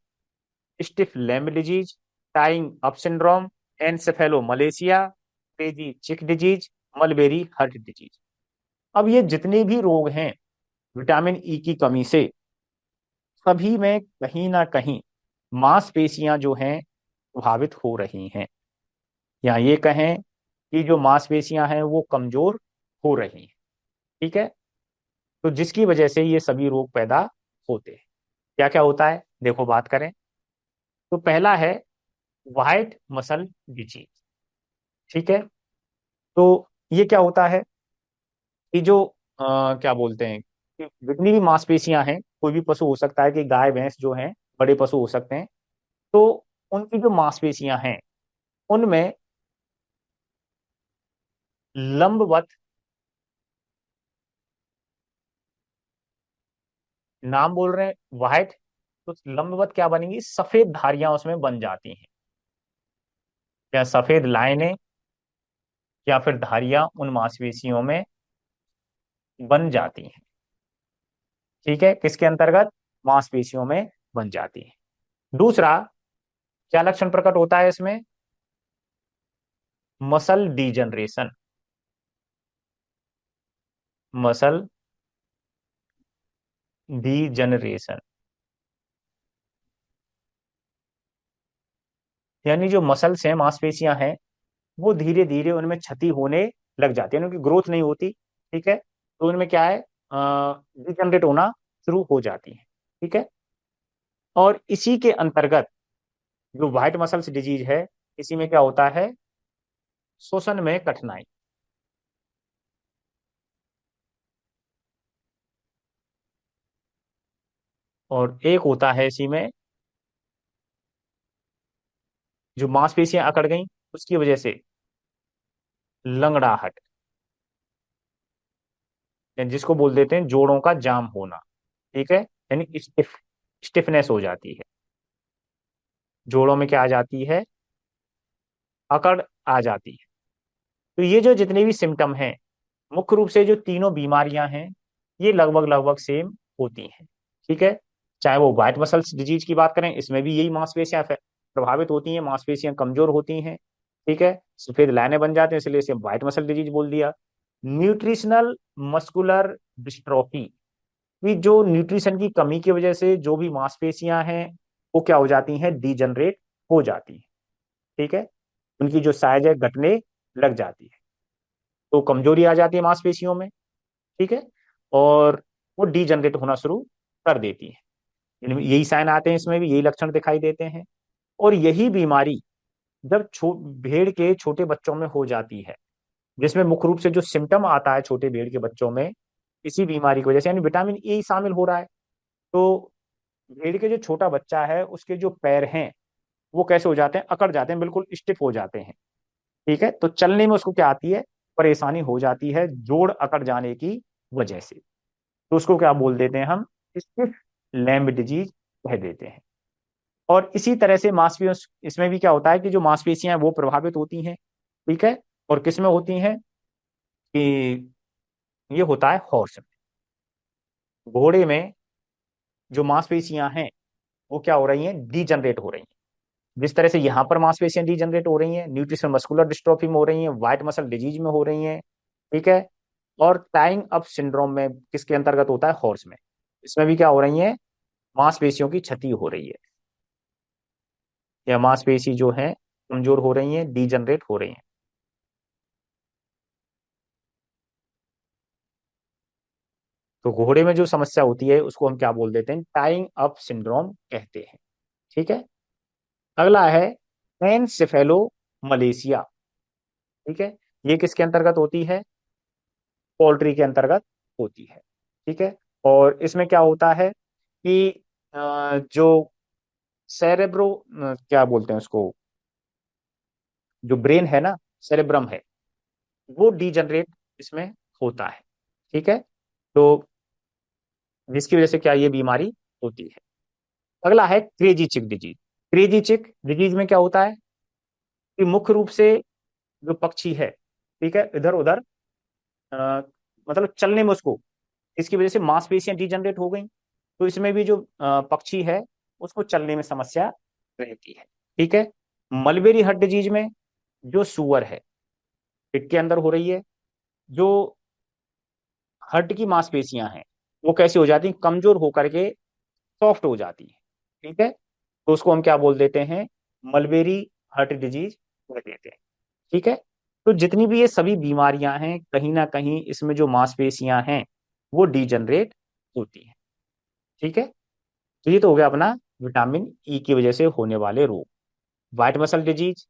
stiff lamb disease, tying up syndrome, encephalomalacia, crazy chick disease, mulberry heart disease. अब ये जितने भी रोग हैं विटामिन ई की कमी से, सभी में कहीं ना कहीं मांसपेशियां जो हैं प्रभावित हो रही हैं, या ये कहें कि जो मांसपेशियां हैं वो कमजोर हो रही हैं, ठीक है। तो जिसकी वजह से ये सभी रोग पैदा होते हैं। क्या क्या होता है देखो बात करें। तो पहला है व्हाइट मसल डिजीज। ठीक है। तो ये क्या होता है कि जो क्या बोलते हैं कि जितनी भी मांसपेशियां हैं, कोई भी पशु हो सकता है, कि गाय भैंस जो हैं, बड़े पशु हो सकते हैं, तो उनकी जो मांसपेशियां हैं उनमें लंबवत, नाम बोल रहे हैं व्हाइट, तो लंबवत क्या बनेंगी, सफेद धारियां उसमें बन जाती हैं, या सफेद लाइनें या फिर धारियां उन मांसपेशियों में बन जाती हैं। ठीक है, किसके अंतर्गत, मांसपेशियों में बन जाती है। दूसरा, क्या लक्षण प्रकट होता है इसमें, मसल डीजनरेशन। मसल डीजनरेशन, यानी जो मसल्स हैं, मांसपेशियां हैं, वो धीरे धीरे उनमें क्षति होने लग जाती है, उनकी ग्रोथ नहीं होती। ठीक है, तो उनमें क्या है, डिजनरेट होना शुरू हो जाती है। ठीक है, और इसी के अंतर्गत जो व्हाइट मसल्स डिजीज है, इसी में क्या होता है, श्वसन में कठिनाई। और एक होता है इसी में, जो मांसपेशियां अकड़ गई उसकी वजह से लंगड़ाहट, या जिसको बोल देते हैं जोड़ों का जाम होना। ठीक है, यानी स्टिफनेस हो जाती है, जोड़ों में क्या आ जाती है, अकड़ आ जाती है। तो ये जो जितने भी सिम्टम हैं, मुख्य रूप से जो तीनों बीमारियां हैं, ये लगभग लगभग सेम होती हैं। ठीक है, चाहे वो व्हाइट मसल्स डिजीज की बात करें, इसमें भी यही मांसपेशियां प्रभावित होती हैं, मांसपेशियां कमजोर होती हैं। ठीक है, सफेद लाइनें बन जाते हैं, इसलिए इसे व्हाइट मसल डिजीज बोल दिया। न्यूट्रिशनल मस्कुलर डिस्ट्रोफी, कि जो न्यूट्रिशन की कमी की वजह से जो भी मांसपेशियां हैं वो क्या हो जाती हैं, डीजनरेट हो जाती हैं। ठीक है, उनकी जो साइज है घटने लग जाती है, तो कमजोरी आ जाती है मांसपेशियों में। ठीक है, और वो डीजनरेट होना शुरू कर देती है। यही साइन आते हैं, इसमें भी यही लक्षण दिखाई देते हैं। और यही बीमारी जब भेड़ के छोटे बच्चों में हो जाती है, जिसमें मुख्य रूप से जो सिम्टम आता है छोटे भेड़ के बच्चों में, इसी बीमारी की वजह से, यानी विटामिन ए शामिल हो रहा है। तो भेड़ के जो छोटा बच्चा है उसके जो पैर हैं वो कैसे हो जाते हैं, अकड़ जाते हैं, बिल्कुल स्टिफ हो जाते हैं। ठीक है, तो चलने में उसको क्या आती है, परेशानी हो जाती है, जोड़ अकड़ जाने की वजह से। तो उसको क्या बोल देते हैं हम, स्टिफ लैम्ब डिजीज कह देते हैं। और इसी तरह से मांसपेशियों, इसमें भी क्या होता है कि जो मांसपेशियां हैं वो प्रभावित होती हैं। ठीक है, और किसमें होती हैं, कि ये होता है हॉर्स में, घोड़े में जो मांसपेशियां हैं वो क्या हो रही हैं, डीजनरेट हो रही हैं। जिस तरह से यहाँ पर मांसपेशियां डीजनरेट हो रही हैं, न्यूट्रिशन मस्कुलर डिस्ट्रोफी में हो रही हैं, व्हाइट मसल डिजीज में हो रही हैं। ठीक है, और टाइंग अप सिंड्रोम में किसके अंतर्गत होता है, हॉर्स में, इसमें भी क्या हो रही है, मांसपेशियों की क्षति हो रही है, या मांसपेशी जो है कमजोर हो रही है, डीजनरेट हो रही है। तो घोड़े में जो समस्या होती है उसको हम क्या बोल देते हैं, टाइंग अप सिंड्रोम कहते हैं। ठीक है, अगला है एनसेफेलो मलेशिया। ठीक है, ये किसके अंतर्गत होती है, पोल्ट्री के अंतर्गत होती है। ठीक है, और इसमें क्या होता है कि जो सेरेब्रो, क्या बोलते हैं उसको, जो ब्रेन है ना, सेरेब्रम है, वो डीजनरेट इसमें होता है। ठीक है, तो जिसकी वजह से क्या ये बीमारी होती है। अगला है crazy chick disease. Crazy chick disease में क्या होता है कि मुख्य रूप से जो पक्षी है, ठीक है, इधर उधर, मतलब चलने में उसको, इसकी वजह से मांसपेशियां डीजनरेट हो गई, तो इसमें भी जो पक्षी है उसको चलने में समस्या रहती है। ठीक है, मलबेरी हार्ट डिजीज में जो सुअर है पेट के अंदर हो रही है, जो हड्ड की मांसपेशियां हैं वो कैसी हो जाती हैं, कमजोर होकर के सॉफ्ट हो जाती है। ठीक है, तो उसको हम क्या बोल देते हैं, मलबेरी हार्ट डिजीज बोल देते हैं। ठीक है, तो जितनी भी ये सभी बीमारियां हैं, कहीं ना कहीं इसमें जो मांसपेशियां हैं वो डीजनरेट होती है। ठीक है। तो ये तो हो गया अपना विटामिन ई की वजह से होने वाले रोग। White muscle disease,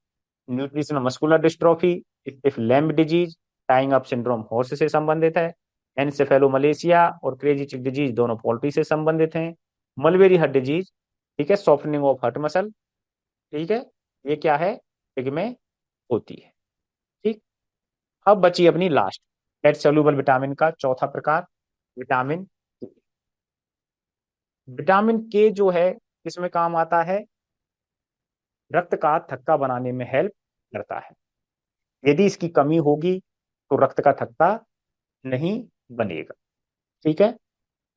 nutritional muscular dystrophy, stiff lamb disease, tying up syndrome horse से संबंधित है। एनसेफेलोमलेशिया और क्रेजी चिक डिजीज दोनों पोल्ट्री से संबंधित हैं। मलबेरी हर्ट डिजीज, ठीक है, सॉफ्टनिंग ऑफ हर्ट मसल, ठीक है, ये क्या है, पिग में होती है। ठीक। अब बची अपनी लास्ट, फैट सोल्यूबल विटामिन का चौथा प्रकार, विटामिन के। विटामिन के जो है किसमें काम आता है, रक्त का थक्का बनाने में हेल्प करता है। यदि इसकी कमी होगी तो रक्त का थक्का नहीं बनेगा। ठीक है।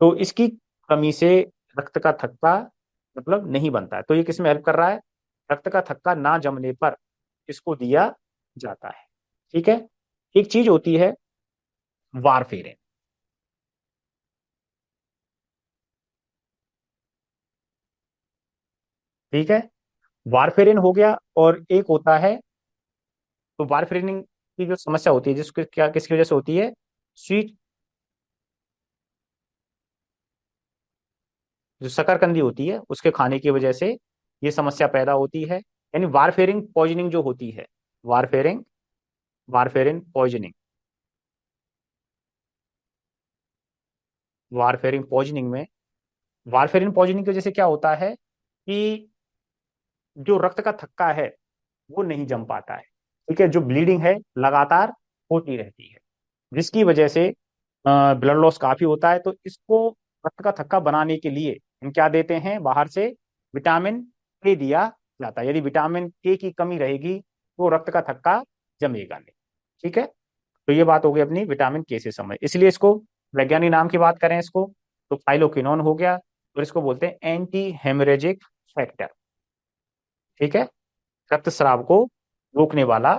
तो इसकी कमी से रक्त का थक्का मतलब नहीं बनता है, तो ये किसमें हेल्प कर रहा है, रक्त का थक्का ना जमने पर इसको दिया जाता है। ठीक है। एक चीज होती है वारफेरिन। ठीक है। वारफेरिन हो गया, और एक होता है, तो वारफेरिन की जो समस्या होती है जिसको क्या किसकी वजह से होती है, स्वीट, जो शकरकंदी होती है उसके खाने की वजह से ये समस्या पैदा होती है। यानी वारफेरिन पॉइजनिंग जो होती है, warfarin warfarin poisoning, warfarin poisoning में, वारफेरिन पॉइजनिंग की वजह से क्या होता है कि जो रक्त का थक्का है वो नहीं जम पाता है। ठीक है। जो ब्लीडिंग है लगातार होती रहती है, जिसकी वजह से ब्लड लॉस काफी होता है। तो इसको रक्त का थक्का बनाने के लिए हम क्या देते हैं, बाहर से विटामिन के दिया जाता है। यदि विटामिन के की कमी रहेगी तो रक्त का थक्का जमेगा नहीं। ठीक है। तो ये बात हो गई अपनी विटामिन के से समझ, इसलिए इसको वैज्ञानिक नाम की बात करें इसको, तो फाइलोक्विनोन हो गया, और इसको बोलते हैं एंटी हेमरेजिक फैक्टर। ठीक है। रक्तस्राव को रोकने वाला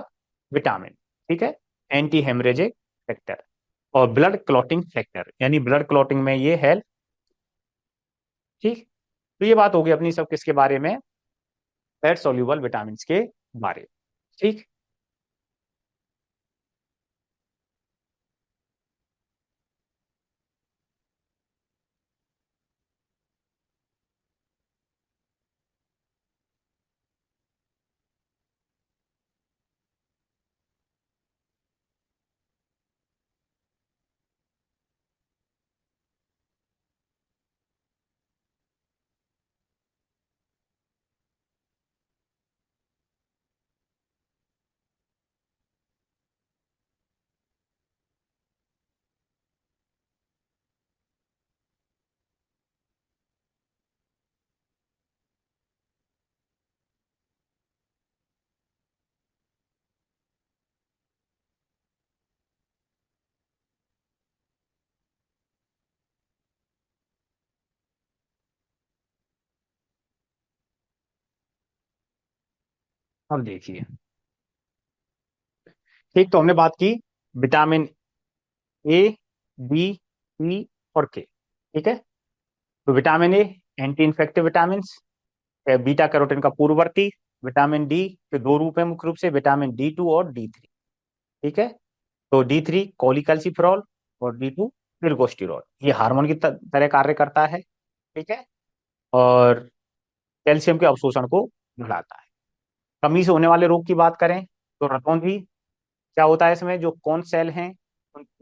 विटामिन। ठीक है। एंटी हेमरेजिक फैक्टर, और ब्लड क्लॉटिंग फैक्टर, यानी ब्लड क्लॉटिंग में ये हेल्प। ठीक। तो ये बात होगी अपनी सब किसके बारे में, फैट सोल्यूबल विटामिन के बारे में। ठीक। अब देखिए, ठीक, तो हमने बात की विटामिन ए, बी, सी और के। ठीक है। तो vitamin A anti infective vitamin, beta carotene का पूर्ववर्ती। विटामिन डी के दो रूप हैं मुख्य रूप से, विटामिन डी 2 और डी 3। ठीक है। तो डी 3 कोलिकैल्सिफेरॉल, और डी 2 एल्डोस्टेरोल, ये हार्मोन की तरह कार्य करता है। ठीक है। और कैल्शियम के अवशोषण को बढ़ाता है। कमी से होने वाले रोग की बात करें तो रतौंधी, क्या होता है इसमें, जो कौन सेल हैं,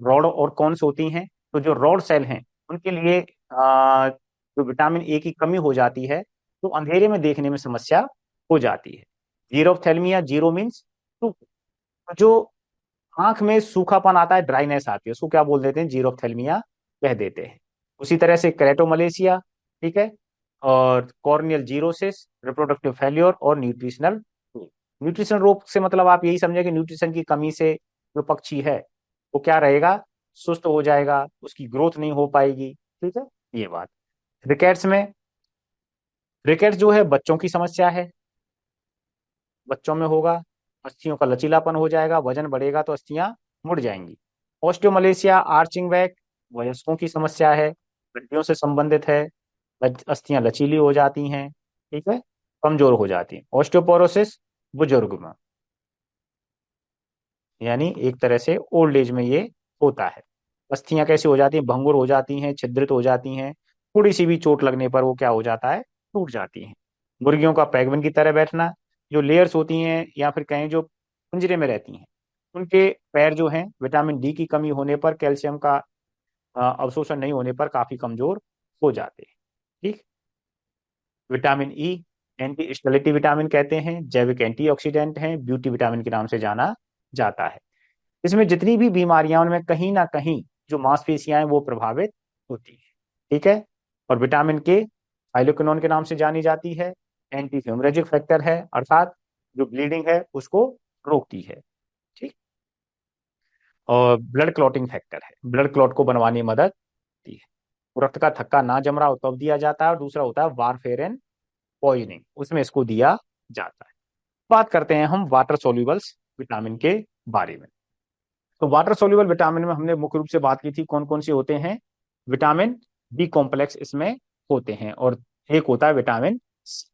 रॉड और कॉन्स होती हैं, तो जो रॉड सेल हैं उनके लिए जो विटामिन ए की कमी हो जाती है तो अंधेरे में देखने में समस्या हो जाती है। जीरोफ्थेल्मिया, जीरो मीन्स टू, जो आंख में सूखापन आता है, ड्राइनेस आती है, उसको क्या बोल देते हैं, जीरोफ्थेल्मिया कह देते हैं। उसी तरह से क्रेटोमलेशिया, ठीक है, और कॉर्नियल जीरोसिस, रिप्रोडक्टिव फेल्योर, और न्यूट्रिशनल, न्यूट्रिशन रोग से मतलब आप यही समझे कि न्यूट्रिशन की कमी से जो पक्षी है वो क्या रहेगा, सुस्त हो जाएगा, उसकी ग्रोथ नहीं हो पाएगी। ठीक है। ये बात। रिकेट्स में, रिकेट्स जो है बच्चों की समस्या है, बच्चों में होगा, अस्थियों का लचीलापन हो जाएगा, वजन बढ़ेगा तो अस्थियां मुड़ जाएंगी। ऑस्टियोमलेशिया, आर्चिंग बैक, वयस्कों की समस्या है, हड्डियों से संबंधित है, अस्थियां लचीली हो जाती हैं। ठीक है। कमजोर हो जाती हैं। ऑस्टियोपोरोसिस, बुजुर्ग में, यानी एक तरह से ओल्ड एज में ये होता है। अस्थियां कैसे हो जाती हैं, भंगुर हो जाती हैं, छिद्रित हो जाती हैं, थोड़ी सी भी चोट लगने पर वो क्या हो जाता है, टूट जाती हैं। मुर्गियों का पैगवन की तरह बैठना, जो लेयर्स होती हैं या फिर कहें जो पिंजरे में रहती हैं, उनके पैर जो हैं विटामिन डी की कमी होने पर, कैल्शियम का अवशोषण नहीं होने पर काफी कमजोर हो जाते हैं। ठीक। Vitamin E, anti sterility vitamin कहते हैं, जैविक एंटीऑक्सीडेंट हैं, ब्यूटी विटामिन के नाम से जाना जाता है। इसमें जितनी भी बीमारियां उनमें कहीं ना कहीं जो मांसपेशियां हैं वो प्रभावित होती है। ठीक है। और विटामिन के थाइलोकिनोन के नाम से जानी जाती है, एंटी हेमोरेजिक फैक्टर है, अर्थात जो ब्लीडिंग है उसको रोकती है। ठीक। और ब्लड क्लॉटिंग फैक्टर है, ब्लड क्लॉट को बनवाने में मदद करती है। रक्त का थक्का ना जम रहा हो तब दिया जाता है। और दूसरा होता है वारफेरिन पॉइजनिंग, उसमें इसको दिया जाता है। बात करते हैं हम वाटर सोल्यूबल्स विटामिन के बारे में। तो वाटर सोल्यूबल विटामिन में हमने मुख्य रूप से बात की थी कौन कौन से होते हैं। विटामिन बी कॉम्प्लेक्स इसमें होते हैं, और एक होता है विटामिन सी।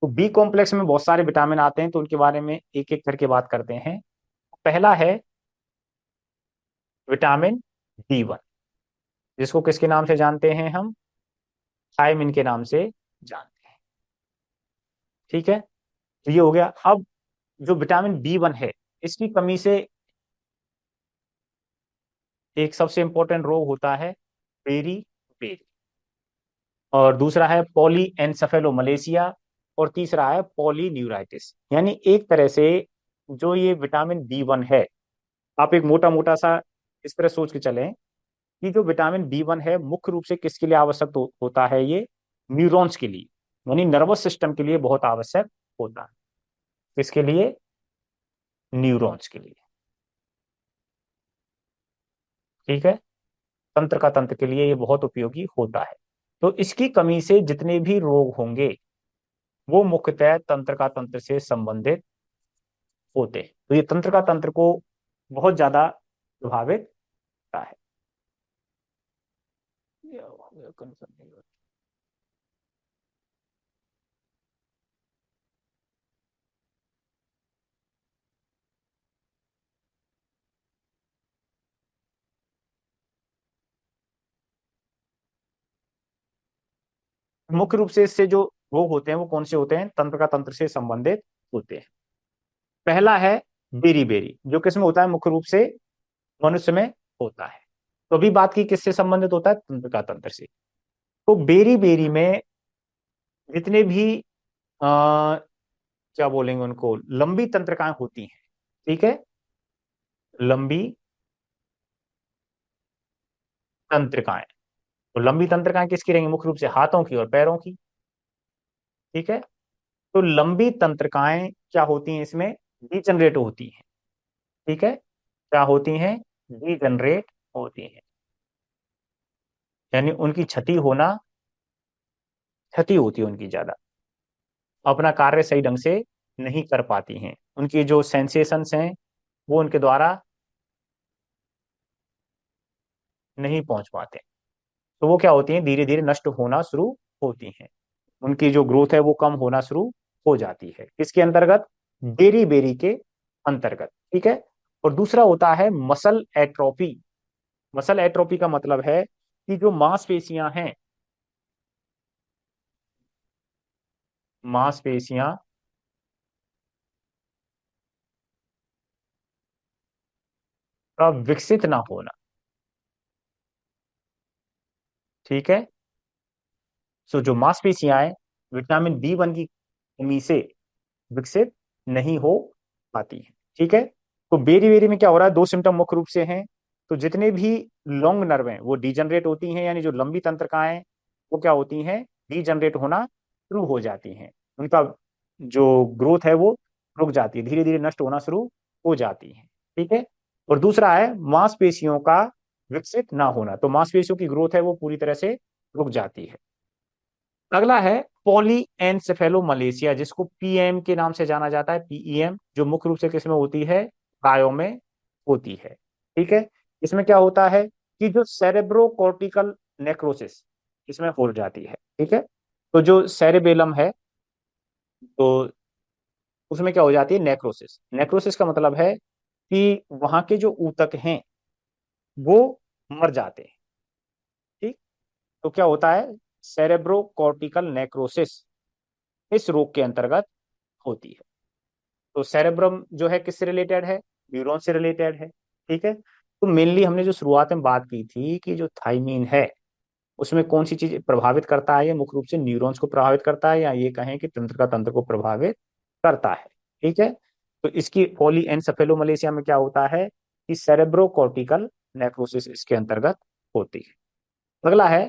तो बी कॉम्प्लेक्स में बहुत सारे विटामिन आते हैं, तो उनके बारे में एक एक करके बात करते हैं। पहला है विटामिन बी वन, जिसको किसके नाम से जानते हैं हम, थायमिन के नाम से जानते हैं। ठीक है। तो ये हो गया। अब जो विटामिन बी वन है, इसकी कमी से एक सबसे इंपॉर्टेंट रोग होता है बेरी बेरी, और दूसरा है पॉली एनसेफेलोमलेशिया, और तीसरा है पॉलीन्यूराइटिस। यानी एक तरह से जो ये विटामिन बी वन है, आप एक मोटा मोटा सा इस तरह सोच के चलें कि जो विटामिन बी वन है मुख्य रूप से किसके लिए आवश्यक होता है, ये न्यूरॉन्स के लिए, यानी नर्वस सिस्टम के लिए बहुत आवश्यक होता है। किसके लिए, न्यूरॉन्स के लिए। ठीक है। तंत्र का तंत्र के लिए ये बहुत उपयोगी होता है। तो इसकी कमी से जितने भी रोग होंगे वो मुख्यतः तंत्र का तंत्र से संबंधित होते हैं। तो ये तंत्र का तंत्र को बहुत ज्यादा प्रभावित करता है। मुख्य रूप से इससे जो रोग होते हैं वो कौन से होते हैं, तंत्र का तंत्र से संबंधित होते हैं। पहला है बेरी बेरी, जो किसमें होता है, मुख्य रूप से मनुष्य में होता है। तो अभी बात की किससे संबंधित होता है, तंत्र का तंत्र से। तो बेरी बेरी में जितने भी आ, क्या बोलेंगे उनको, लंबी तंत्रिकाएं होती हैं। ठीक है। लंबी तंत्रिकाएं। तो लंबी तंत्रिकाएं किसकी रहेंगी, मुख्य रूप से हाथों की और पैरों की। ठीक है। तो लंबी तंत्रिकाएं क्या होती हैं, इसमें डीजनरेट होती हैं। ठीक है। क्या होती हैं, डीजनरेट होती हैं, यानी उनकी क्षति होती है उनकी ज्यादा, अपना कार्य सही ढंग से नहीं कर पाती हैं, उनकी जो सेंसेशंस हैं वो उनके द्वारा नहीं पहुंच पाते। तो वो क्या होती हैं, धीरे धीरे नष्ट होना शुरू होती हैं, उनकी जो ग्रोथ है वो कम होना शुरू हो जाती है। किसके अंतर्गत, बेरी बेरी के अंतर्गत। ठीक है। और दूसरा होता है मसल एट्रोफी। मसल एट्रोफी का मतलब है कि जो मांसपेशियां हैं, मांसपेशियां का विकसित ना होना। ठीक है। सो जो मांसपेशियां हैं विटामिन बी वन की कमी से विकसित नहीं हो पाती है। ठीक है। तो बेरी बेरी में क्या हो रहा है, दो सिम्टम मुख्य रूप से हैं। तो जितने भी लॉन्ग नर्व हैं वो डीजनरेट होती हैं, यानी जो लंबी तंत्रिकाएं वो क्या होती हैं, डीजनरेट होना शुरू हो जाती हैं, उनका जो ग्रोथ है वो रुक जाती है, धीरे धीरे नष्ट होना शुरू हो जाती है। ठीक है। और दूसरा है मांसपेशियों का विकसित ना होना, तो मांसपेशियों की ग्रोथ है वो पूरी तरह से रुक जाती है। अगला है पॉली एनसेफेलोमलेशिया, जिसको पीएम के नाम से जाना जाता है, पीईएम, जो मुख्य रूप से किसमें होती है, गायों में होती है। ठीक है। इसमें क्या होता है कि जो सेरेब्रो कॉर्टिकल नेक्रोसिस इसमें हो जाती है। ठीक है। तो जो सेरेबेलम है, तो उसमें क्या हो जाती है, नेक्रोसिस। नेक्रोसिस का मतलब है कि वहां के जो ऊतक हैं वो मर जाते हैं। ठीक। तो क्या होता है, सेरेब्रो कॉर्टिकल नेक्रोसिस इस रोग के अंतर्गत होती है। तो सेरेब्रम जो है किससे रिलेटेड है, न्यूरॉन से रिलेटेड है। ठीक है। तो मेनली हमने जो शुरुआत में बात की थी कि जो थाइमीन है उसमें कौन सी चीज प्रभावित करता है, ये मुख्य रूप से न्यूरॉन्स को प्रभावित करता है, या ये कहें कि तंत्रिका तंत्र को प्रभावित करता है। ठीक है। तो इसकी पॉली एनसेफेलोमलेसिया में क्या होता है कि सेरेब्रो कॉर्टिकल नेक्रोसिस इसके अंतर्गत होती है। अगला है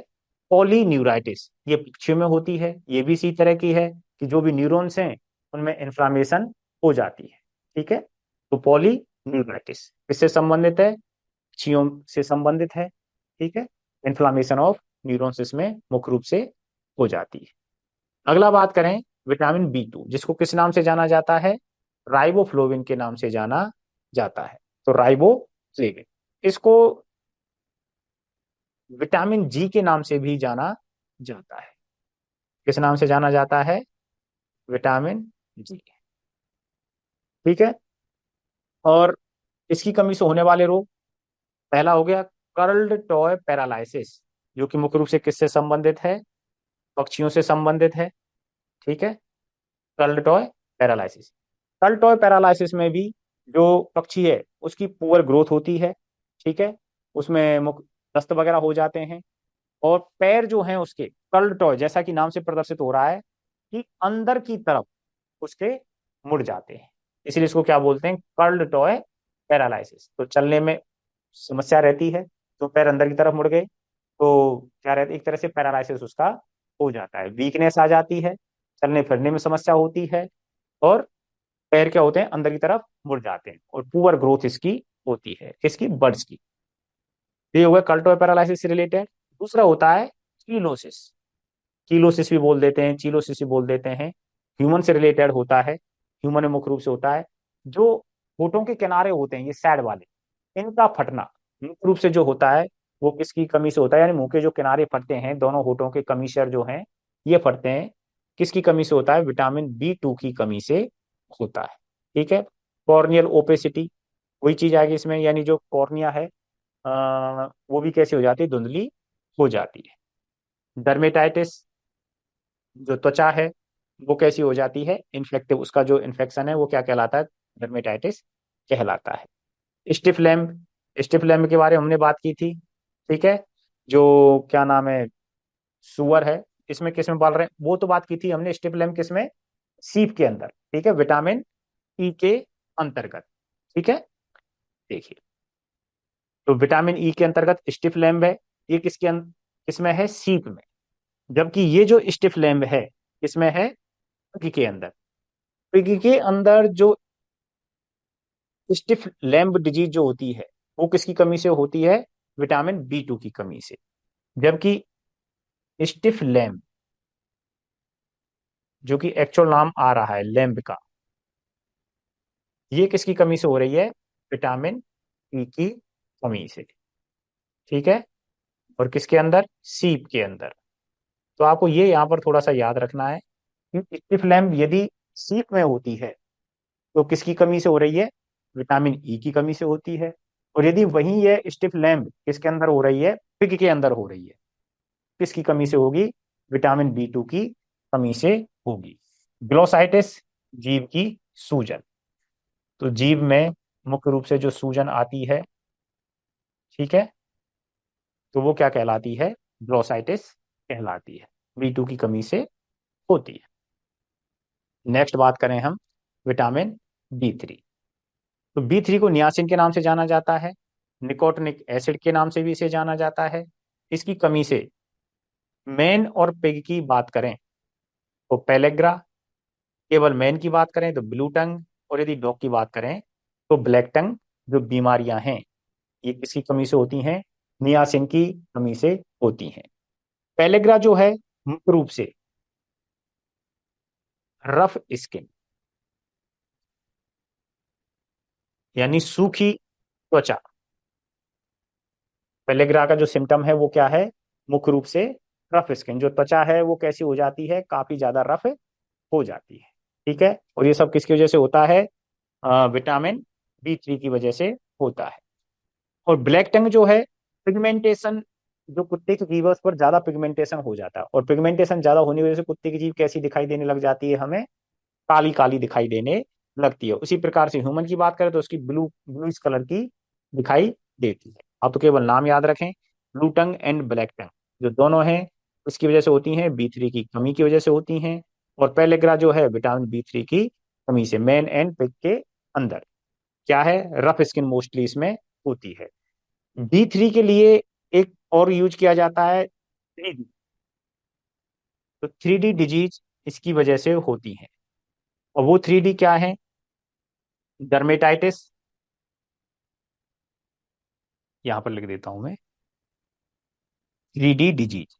पॉलीन्यूराइटिस, ये पक्षियों में होती है, ये भी इसी तरह की है कि जो भी न्यूरॉन्स हैं उनमें इन्फ्लामेशन हो जाती है। ठीक है। तो पॉलीन्यूराइटिस किससे संबंधित है, पक्षियों से संबंधित है। ठीक है। इन्फ्लामेशन ऑफ न्यूरॉन्स इसमें मुख्य रूप से हो जाती है। अगला बात करें विटामिन B2, जिसको किस नाम से जाना जाता है, राइबोफ्लोविन के नाम से जाना जाता है। तो राइबोफ्लेविन, इसको विटामिन जी के नाम से भी जाना जाता है। किस नाम से जाना जाता है, विटामिन जी। ठीक है। और इसकी कमी से होने वाले रोग, पहला हो गया कर्ल्ड टॉय पैरालाइसिस, जो कि मुख्य रूप से किससे संबंधित है, पक्षियों से संबंधित है। ठीक है। Curled toy paralysis, curled toy paralysis में भी जो पक्षी है उसकी पुअर ग्रोथ होती है। ठीक है। उसमें मुख दस्त वगैरह हो जाते हैं, और पैर जो हैं उसके कर्ल्ड टॉय, जैसा कि नाम से प्रदर्शित हो रहा है कि अंदर की तरफ उसके मुड़ जाते हैं, इसलिए इसको क्या बोलते हैं, कर्ल्ड टॉय पैरालाइसिस। तो चलने में समस्या रहती है, तो पैर अंदर की तरफ मुड़ गए तो क्या रहता है, एक तरह से पैरालाइसिस उसका हो जाता है, वीकनेस आ जाती है, चलने फिरने में समस्या होती है, और पैर क्या होते हैं, अंदर की तरफ मुड़ जाते हैं, और पुअर ग्रोथ इसकी होती है, इसकी बर्ड्स की। ये हो गया कर्ल्ड टॉय पैरालाइसिस से रिलेटेड। दूसरा होता है कीलोसिस, कीलोसिस भी बोल देते हैं, चीलोसिस भी बोल देते हैं, ह्यूमन से रिलेटेड होता है। ह्यूमन में मुख्य रूप से होता है जो होठों के किनारे होते हैं, ये सैड वाले, इनका फटना मुख्य रूप से जो होता है वो किसकी कमी से होता है, यानी मुंह के जो किनारे फटते हैं, दोनों होठों के कमीशर जो हैं ये फटते हैं, किसकी कमी से होता है, विटामिन B2 की कमी से होता है। ठीक है। कॉर्नियल ओपेसिटी, वही चीज आएगी इसमें, यानी जो कॉर्निया है वो भी कैसी हो जाती है, धुंधली हो जाती है। डर्मेटाइटिस, जो त्वचा है वो कैसी हो जाती है, इन्फेक्टिव, उसका जो इन्फेक्शन है वो क्या कहलाता है, डर्मेटाइटिस कहलाता है। स्टिफ लैम्ब, स्टिफ लैम्ब के बारे में हमने बात की थी। ठीक है। जो क्या नाम है, सुअर है, इसमें किस में पाल रहे हैं, वो तो बात की थी हमने, स्टिफ लैम्ब किस में, सीप के अंदर। ठीक है, विटामिन E के अंतर्गत। ठीक है। देखिए, तो विटामिन E के अंतर्गत स्टिफ लैम्ब है, ये किसमें है, सीप में। जबकि ये जो स्टिफ लैम्ब है किसमें है, पिग के अंदर। पिग के अंदर जो स्टिफ लैम्ब डिजीज जो होती है वो किसकी कमी से होती है, विटामिन B2 की कमी से। जबकि स्टिफ लैम्ब, जो कि एक्चुअल नाम आ रहा है लैम्ब का, ये किसकी कमी से हो रही है, विटामिन E की कमी से। ठीक है। और किसके अंदर, सीप के अंदर। तो आपको ये यहाँ पर थोड़ा सा याद रखना है कि स्टिफ लैम्ब यदि सीप में होती है तो किसकी कमी से हो रही है, विटामिन E की कमी से होती है। और यदि वही ये स्टिफ लैम्ब किसके अंदर हो रही है, पिग के अंदर हो रही है, किसकी कमी से होगी, विटामिन B2 की कमी से होगी। ग्लोसाइटिस, जीभ की सूजन। तो जीभ में मुख्य रूप से जो सूजन आती है, ठीक है, तो वो क्या कहलाती है, ग्लोसाइटिस कहलाती है, B2 की कमी से होती है। नेक्स्ट बात करें हम विटामिन B3। तो B3 को नियासिन के नाम से जाना जाता है, निकोटिनिक एसिड के नाम से भी इसे जाना जाता है। इसकी कमी से मैन और पिग की बात करें तो पेलेग्रा, केवल मैन की बात करें तो ब्लू टंग, और यदि डॉग की बात करें तो ब्लैक टंग, जो बीमारियां हैं ये किसकी कमी से होती हैं, नियासिन की कमी से होती हैं। पेलेग्रा जो है मुख्य रूप से रफ स्किन, यानी सूखी त्वचा। पेलेग्रा का जो सिम्टम है वो क्या है, मुख्य रूप से रफ स्किन, जो त्वचा है वो कैसी हो जाती है, काफी ज्यादा रफ हो जाती है। ठीक है। और ये सब किसकी वजह से होता है, विटामिन B3 की वजह से होता है। और ब्लैक टंग जो है पिगमेंटेशन, जो कुत्ते के कीवर्ड्स पर ज्यादा पिगमेंटेशन हो जाता है, और पिगमेंटेशन ज्यादा होने की वजह से कुत्ते की जीभ कैसी दिखाई देने लग जाती है, हमें काली काली दिखाई देने लगती है। उसी प्रकार से ह्यूमन की बात करें तो उसकी ब्लू ब्लूइश कलर की दिखाई देती है। आप तो केवल नाम याद रखें, ब्लू टंग एंड ब्लैक टंग जो दोनों हैं, इसकी वजह से होती हैं B3 की कमी की वजह से होती हैं। और पेलेग्रा जो है विटामिन B3 की कमी से, मैन एंड पिग के अंदर क्या है, रफ स्किन मोस्टली इसमें होती है। B3 के लिए एक और यूज किया जाता है 3D। तो 3D डिजीज इसकी वजह से होती है, और वो 3D क्या है, डर्मेटाइटिस, यहां पर लिख देता हूं मैं, 3D disease.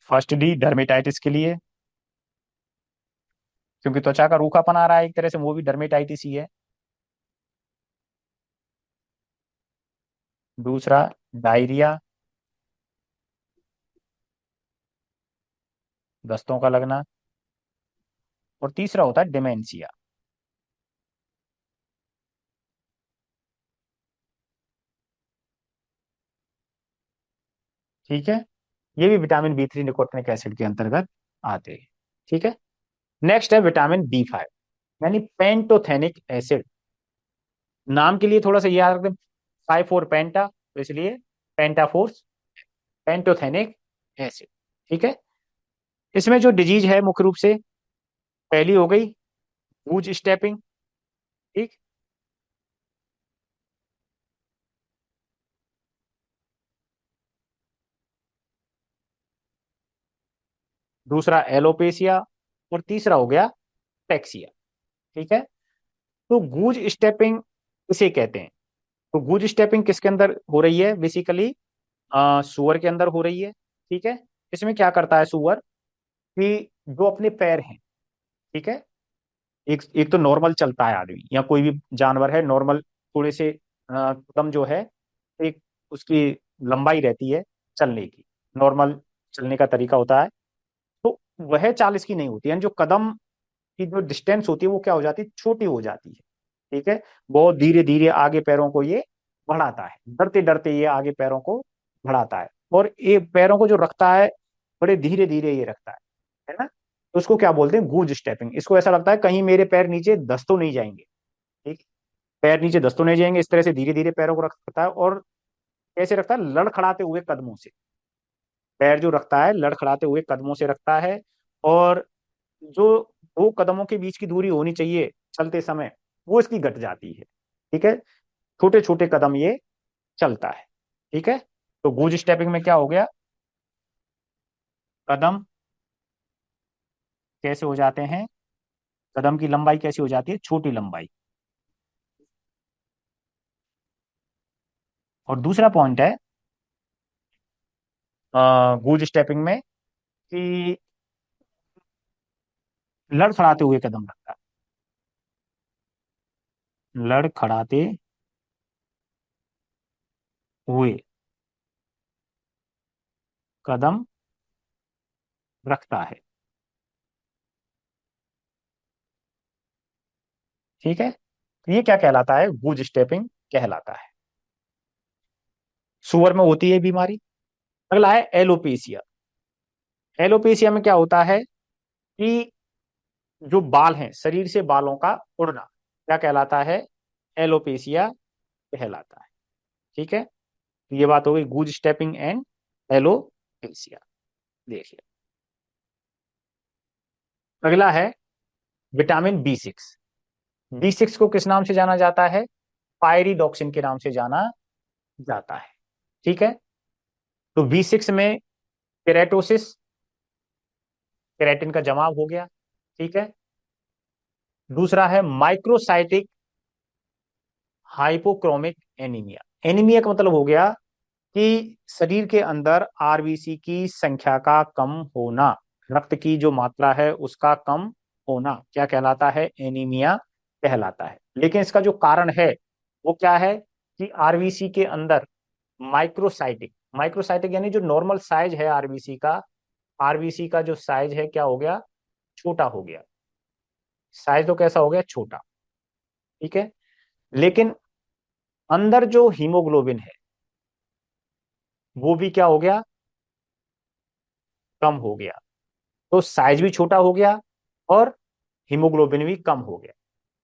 First D dermatitis के लिए, क्योंकि त्वचा का रूखापन आ रहा है एक तरह से, वो भी डर्मेटाइटिस ही है। दूसरा डायरिया, दस्तों का लगना। और तीसरा होता है डिमेंशिया। ठीक है, ये भी विटामिन B3 निकोटिनिक एसिड के अंतर्गत आते हैं। ठीक है, नेक्स्ट है विटामिन B5, यानी पेंटोथेनिक एसिड। नाम के लिए थोड़ा सा याद रखते हैं, 5 4 पेंटा, तो इसलिए पेंटाफोर्स, पेंटोथेनिक एसिड। ठीक है, इसमें जो डिजीज है मुख्य रूप से, पहली हो गई बूज स्टेपिंग। ठीक, दूसरा एलोपेशिया, और तीसरा हो गया टैक्सिया। ठीक है, तो गूज स्टेपिंग इसे कहते हैं। तो गूज स्टेपिंग किसके अंदर हो रही है, बेसिकली सुअर के अंदर हो रही है। ठीक है, इसमें क्या करता है सुअर, कि जो अपने पैर हैं, ठीक है, एक एक तो नॉर्मल चलता है आदमी या कोई भी जानवर है नॉर्मल, थोड़े से कदम जो है, एक उसकी लंबाई रहती है चलने की, नॉर्मल चलने का तरीका होता है। तो वह चाल इसकी नहीं होती, यानी जो कदम की जो डिस्टेंस होती है वो क्या हो जाती है, छोटी हो जाती है। ठीक है, बहुत धीरे धीरे आगे पैरों को ये बढ़ाता है, डरते डरते ये आगे पैरों को बढ़ाता है, और ये पैरों को जो रखता है बड़े धीरे धीरे ये रखता है ना। तो उसको क्या बोलते हैं, गूज स्टेपिंग। इसको ऐसा लगता है कहीं मेरे पैर नीचे दस तो नहीं जाएंगे। ठीक, पैर नीचे दस तो नहीं जाएंगे, इस तरह से धीरे धीरे पैरों को रखता है। और कैसे रखता है, लड़खड़ाते हुए कदमों से, पैर जो रखता है लड़खड़ाते हुए कदमों से रखता है। और जो दो कदमों के बीच की दूरी होनी चाहिए चलते समय, वो इसकी घट जाती है। ठीक है, छोटे छोटे कदम ये चलता है। ठीक है, तो गूज स्टेपिंग में क्या हो गया, कदम कैसे हो जाते हैं, कदम की लंबाई कैसी हो जाती है, छोटी लंबाई। और दूसरा पॉइंट है गूज स्टेपिंग में, कि लड़खड़ाते हुए कदम रखता है, लड़खड़ाते हुए कदम रखता है। ठीक है, तो ये क्या कहलाता है, गूज स्टेपिंग कहलाता है। सुअर में होती है बीमारी। अगला है एलोपेशिया। एलोपेशिया में क्या होता है, कि जो बाल हैं, शरीर से बालों का उड़ना, क्या कहलाता है, एलोपेशिया कहलाता है। ठीक है, तो ये बात हो गई गूज स्टेपिंग एंड एलोपेशिया। देखिए, अगला है विटामिन B6। B6 को किस नाम से जाना जाता है, पायरिडॉक्सिन के नाम से जाना जाता है। ठीक है, तो B6 में केरेटोसिस, केराटिन का जमाव हो गया। ठीक है, दूसरा है माइक्रोसाइटिक हाइपोक्रोमिक एनीमिया। एनीमिया का मतलब हो गया कि शरीर के अंदर आरबीसी की संख्या का कम होना, रक्त की जो मात्रा है उसका कम होना, क्या कहलाता है, एनीमिया कहलाता है। लेकिन इसका जो कारण है वो क्या है, कि आरबीसी के अंदर माइक्रोसाइटिक, माइक्रोसाइटिक यानी जो नॉर्मल साइज है आरबीसी का, आरबीसी का जो साइज है क्या हो गया, छोटा हो गया। साइज तो कैसा हो गया, छोटा। ठीक है, लेकिन अंदर जो हीमोग्लोबिन है वो भी क्या हो गया, कम हो गया। तो साइज भी छोटा हो गया और हीमोग्लोबिन भी कम हो गया।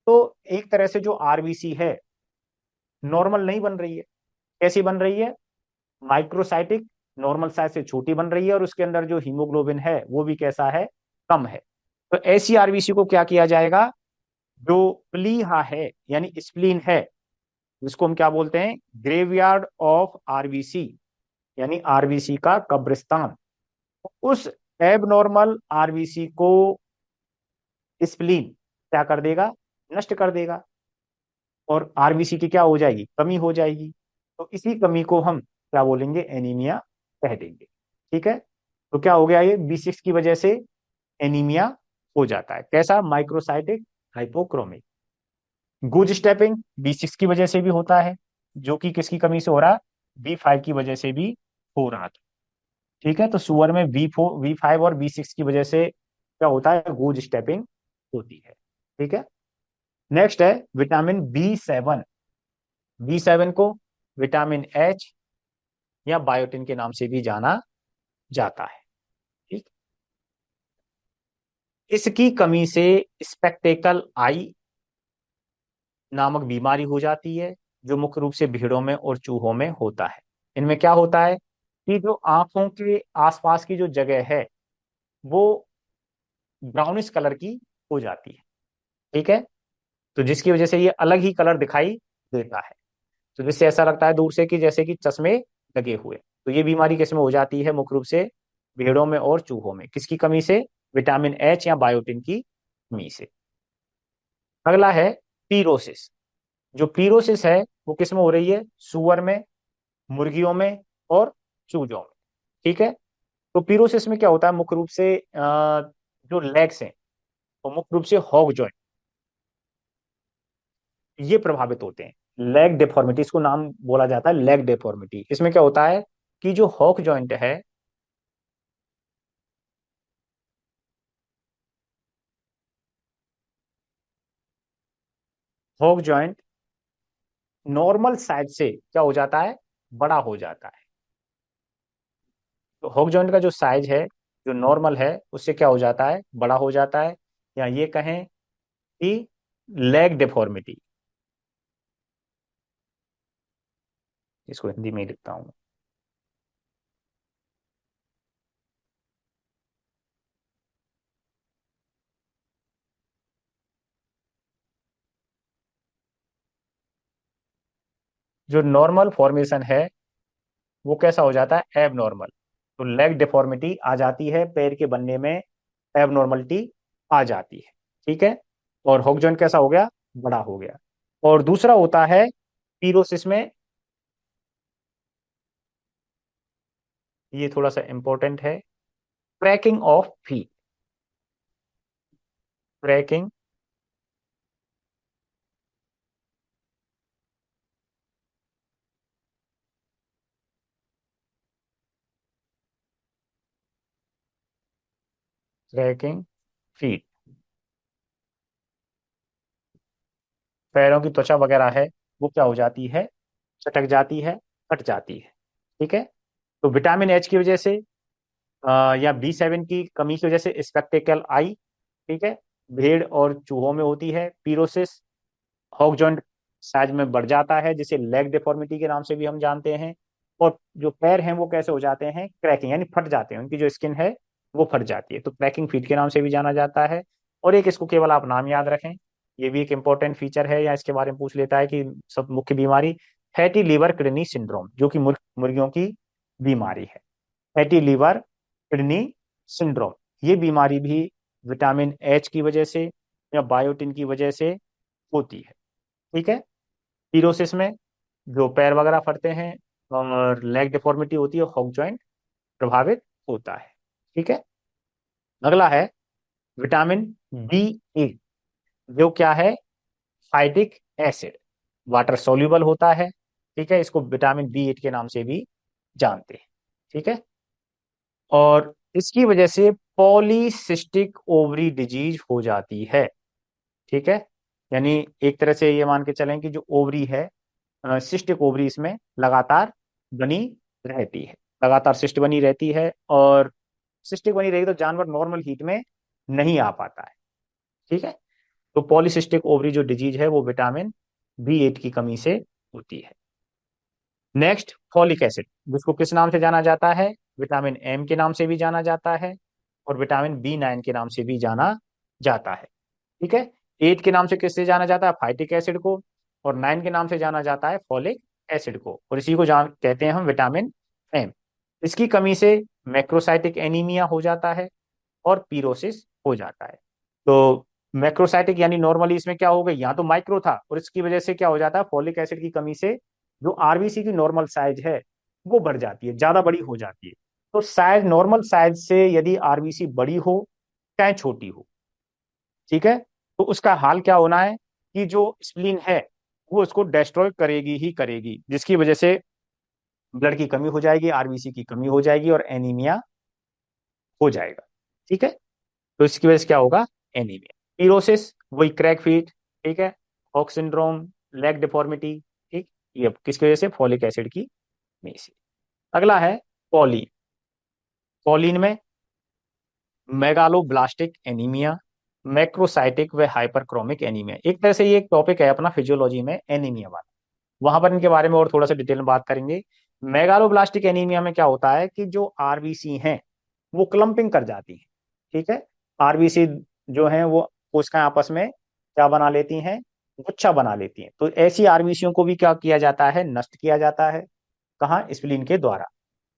तो एक तरह से जो आरबीसी है नॉर्मल नहीं बन रही है। कैसी बन रही है, माइक्रोसाइटिक, नॉर्मल साइज से छोटी बन रही है, और उसके अंदर जो हीमोग्लोबिन है वो भी कैसा है, कम है। तो ऐसी आरबीसी को क्या किया जाएगा, जो प्लीहा है यानी स्प्लीन है, जिसको हम क्या बोलते हैं, ग्रेवयार्ड ऑफ आरबीसी, यानी आरबीसी का कब्रिस्तान। उस एबनॉर्मल आरबीसी को स्प्लीन क्या कर देगा, नष्ट कर देगा, और आरबीसी की क्या हो जाएगी, कमी हो जाएगी। तो इसी कमी को हम क्या बोलेंगे, एनीमिया कह देंगे। ठीक है। तो क्या हो गया, ये B6 की वजह से एनीमिया हो जाता है। कैसा, माइक्रोसाइटिक हाइपोक्रोमिक। गुज स्टेपिंग B6 की वजह से भी होता है, जो कि किसकी कमी से हो रहा है, B5 की वजह से भी हो रहा था। ठीक है। तो सुअर में V5 और B6 की वजह से क्या होता है, गुज स्टेपिंग होती है। ठीक है। नेक्स्ट है विटामिन B7। B7 को विटामिन H या बायोटिन के नाम से भी जाना जाता है। ठीक। इसकी कमी से स्पेक्टेकल आई नामक बीमारी हो जाती है, जो मुख्य रूप से भेड़ों में और चूहों में होता है। इनमें क्या होता है कि जो आंखों के आसपास की जो जगह है वो ब्राउनिश कलर की हो जाती है। ठीक है। तो जिसकी वजह से ये अलग ही कलर दिखाई देता है। तो जिससे ऐसा लगता है दूर से कि जैसे कि चश्मे लगे हुए। तो ये बीमारी किसमें हो जाती है, मुख्य रूप से भेड़ों में और चूहों में। किसकी कमी से, विटामिन H या बायोटिन की कमी से। अगला है पीरोसिस। जो पीरोसिस है वो किसमें हो रही है, सुअर में, मुर्गियों में और चूजों में। ठीक है। तो पीरोसिस में क्या होता है, मुख्य रूप से जो लेग्स हैं वो मुख्य रूप से हॉग जॉइंट, ये प्रभावित होते हैं। लेग डेफॉर्मिटी इसको नाम बोला जाता है, लेग डेफॉर्मिटी। इसमें क्या होता है कि जो हॉक जॉइंट है, हॉक जॉइंट नॉर्मल साइज से क्या हो जाता है, बड़ा हो जाता है। तो हॉक जॉइंट का जो साइज है, जो नॉर्मल है उससे क्या हो जाता है, बड़ा हो जाता है। या ये कहें कि लेग डेफॉर्मिटी, इसको हिंदी में ही लिखता हूं। जो नॉर्मल फॉर्मेशन है वो कैसा हो जाता है, एब नॉर्मल। तो लेग डिफॉर्मिटी आ जाती है, पैर के बनने में एब नॉर्मलिटी आ जाती है। ठीक है। और हॉक जॉइंट कैसा हो गया, बड़ा हो गया। और दूसरा होता है पीरोसिस में, ये थोड़ा सा इंपॉर्टेंट है, cracking of feet. Cracking, cracking feet, पैरों की त्वचा वगैरह है वो क्या हो जाती है, चटक जाती है, कट जाती है। ठीक है। तो विटामिन H की वजह से या B7 की कमी की वजह से स्पेक्टेकल आई। ठीक है। भेड़ और चूहों में होती है पीरोसिस। हॉक जॉइंट साइज में बढ़ जाता है, जिसे लेग डिफॉर्मिटी के नाम से भी हम जानते हैं। और जो पैर हैं वो कैसे हो जाते हैं, क्रैकिंग यानी फट जाते हैं, उनकी जो स्किन है वो फट जाती है, तो क्रैकिंग फीट के नाम से भी जाना जाता है। और एक इसको केवल आप नाम याद रखें, ये भी एक इंपॉर्टेंट फीचर है, या इसके बारे में पूछ लेता है कि सब मुख्य बीमारी, फैटी लीवर किडनी सिंड्रोम, जो कि मुर्गियों की बीमारी है। फैटी लीवर किडनी सिंड्रोम, ये बीमारी भी विटामिन H की वजह से या बायोटिन की वजह से होती है। ठीक है। पीरोसिस में जो पैर वगैरह फटते हैं और लेग डिफॉर्मिटी होती है, हॉक जॉइंट प्रभावित होता है। ठीक है। अगला है विटामिन B8, जो क्या है, फाइटिक एसिड, वाटर सोल्यूबल होता है। ठीक है। इसको विटामिन B8 के नाम से भी जानते हैं। ठीक है। और इसकी वजह से पॉलीसिस्टिक ओवरी डिजीज हो जाती है। ठीक है। यानी एक तरह से ये मान के चलें कि जो ओवरी है सिस्टिक ओवरी इसमें लगातार बनी रहती है, लगातार सिस्ट बनी रहती है, और सिस्टिक बनी रहेगी तो जानवर नॉर्मल हीट में नहीं आ पाता है। ठीक है। तो पॉलीसिस्टिक ओवरी जो डिजीज है वो विटामिन बी 8 की कमी से होती है। नेक्स्ट, फॉलिक एसिड, जिसको किस नाम से जाना जाता है, विटामिन एम के नाम से भी जाना जाता है, और विटामिन बी 9 के नाम से भी जाना जाता है। ठीक है। 8 के नाम से किससे जाना जाता है, फाइटिक एसिड को, और 9 के नाम से जाना जाता है फॉलिक एसिड को, और इसी को जान कहते हैं हम विटामिन एम। इसकी कमी से मैक्रोसाइटिक एनीमिया हो जाता है और पीरोसिस हो जाता है। तो मैक्रोसाइटिक यानी नॉर्मली इसमें क्या हो गई, यहाँ तो माइक्रो था, और इसकी वजह से क्या हो जाता है, फॉलिक एसिड की कमी से जो आरबीसी की नॉर्मल साइज है वो बढ़ जाती है, ज्यादा बड़ी हो जाती है। तो साइज, नॉर्मल साइज से यदि आरबीसी बड़ी हो चाहे छोटी हो, ठीक है, तो उसका हाल क्या होना है कि जो स्प्लीन है वो उसको डिस्ट्रॉय करेगी ही करेगी, जिसकी वजह से ब्लड की कमी हो जाएगी, आरबीसी की कमी हो जाएगी और एनीमिया हो जाएगा। ठीक है। तो इसकी वजह से क्या होगा, एनीमिया। पीरोसिस, वही क्रैक फीट, ठीक है, हॉक सिंड्रोम, लेग डिफॉर्मिटी, ठीक, ये किसकी वजह से, फॉलिक एसिड की कमी से। अगला है कॉलिन। कॉलिन में मेगालोब्लास्टिक एनीमिया, मैक्रोसाइटिक व हाइपरक्रोमिक एनीमिया, एक तरह से ये एक टॉपिक है अपना फिजियोलॉजी में, एनीमिया वाला, वहां पर इनके बारे में और थोड़ा सा डिटेल में बात करेंगे। मेगालोब्लास्टिक एनीमिया में क्या होता है कि जो आरबीसी हैं वो क्लम्पिंग कर जाती हैं। ठीक है। आरबीसी जो है वो कोशिकाएं आपस में क्या बना लेती हैं, गुच्छा बना लेती हैं। तो ऐसी आरबीसियों को भी क्या किया जाता है, नष्ट किया जाता है। कहाँ, स्प्लीन के द्वारा।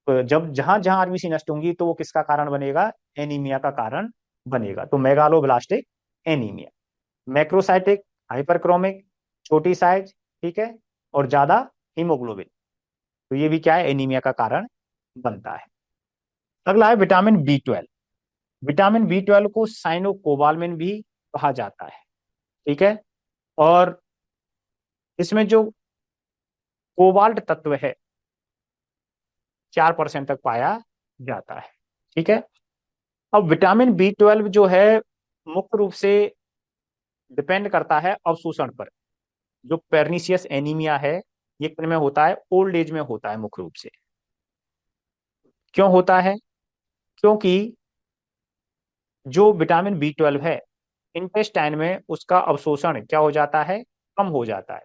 तो जब जहां जहां आरबीसी नष्ट होंगी तो वो किसका कारण बनेगा, एनीमिया का कारण बनेगा। तो मेगालोब्लास्टिक एनीमिया, मैक्रोसाइटिक, हाइपरक्रोमिक, छोटी साइज, ठीक है, और ज्यादा हीमोग्लोबिन, तो ये भी क्या है, एनीमिया का कारण बनता है। अगला है विटामिन बी 12। विटामिन बी 12 को साइनोकोबालमिन भी कहा जाता है। ठीक है। और इसमें जो कोबाल्ट तत्व है 4% तक पाया जाता है। ठीक है। अब विटामिन बी 12 जो है मुख्य रूप से डिपेंड करता है अवशोषण पर। जो पेर्निशियस एनीमिया है ये किन में होता है, ओल्ड एज में होता है मुख्य रूप से। क्यों होता है, क्योंकि जो विटामिन बी 12 है इंटेस्टाइन में उसका अवशोषण क्या हो जाता है, कम हो जाता है।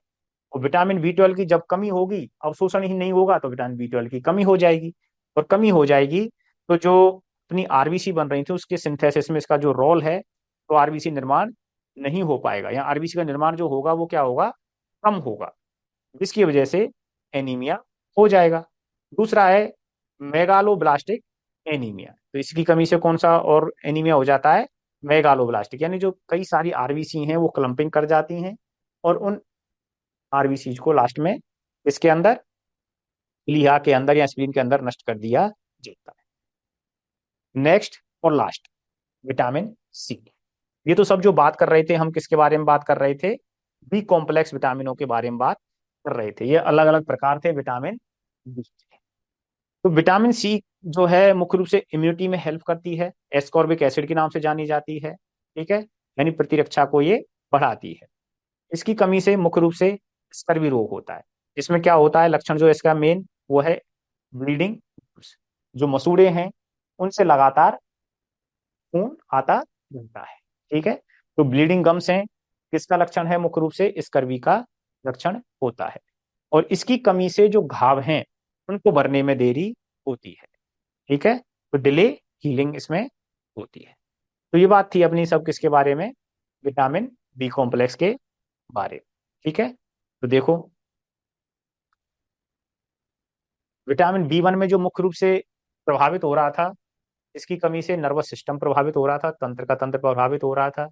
और विटामिन बी 12 की जब कमी होगी, अवशोषण ही नहीं होगा, तो विटामिन बी 12 की कमी हो जाएगी। और कमी हो जाएगी तो जो अपनी आरबीसी बन रही थी उसके सिंथेसिस में इसका जो रोल है, तो आरबीसी निर्माण नहीं हो पाएगा, या आरबीसी का निर्माण जो होगा वो क्या होगा, कम होगा, जिसकी वजह से एनीमिया हो जाएगा। दूसरा है मेगालोब्लास्टिक एनीमिया। तो इसकी कमी से कौन सा और एनीमिया हो जाता है, मेगालोब्लास्टिक, यानी जो कई सारी आरबीसी हैं वो क्लम्पिंग कर जाती हैं, और उन आरबीसी को लास्ट में इसके अंदर, प्लीहा के अंदर या स्प्लीन के अंदर नष्ट कर दिया जाता है। नेक्स्ट और लास्ट, विटामिन सी। ये तो सब जो बात कर रहे थे हम किसके बारे में बात कर रहे थे, बी कॉम्प्लेक्स विटामिनों के बारे में बात कर रहे थे। ये अलग अलग प्रकार थे विटामिन बी। तो विटामिन सी जो है मुख्य रूप से इम्यूनिटी में हेल्प करती है, एस्कॉर्बिक एसिड के नाम से जानी जाती है। ठीक है। यानी प्रतिरक्षा को ये बढ़ाती है। इसकी कमी से मुख्य रूप से स्कर्वी रोग होता है। इसमें क्या होता है, लक्षण जो है इसका मेन वो है ब्लीडिंग। जो मसूड़े हैं उनसे लगातार खून आता रहता है। ठीक है। तो ब्लीडिंग गम्स हैं, किसका लक्षण है, मुख्य रूप से स्कर्वी का लक्षण होता है। और इसकी कमी से जो घाव हैं उनको भरने में देरी होती है। ठीक है। तो डिले हीलिंग इसमें होती है। तो ये बात थी अपनी सब किसके बारे में, विटामिन बी कॉम्प्लेक्स के बारे में। ठीक है। तो देखो, विटामिन बी 1 में जो मुख्य रूप से प्रभावित हो रहा था, इसकी कमी से नर्वस सिस्टम प्रभावित हो रहा था, तंत्र का तंत्र प्रभावित हो रहा था,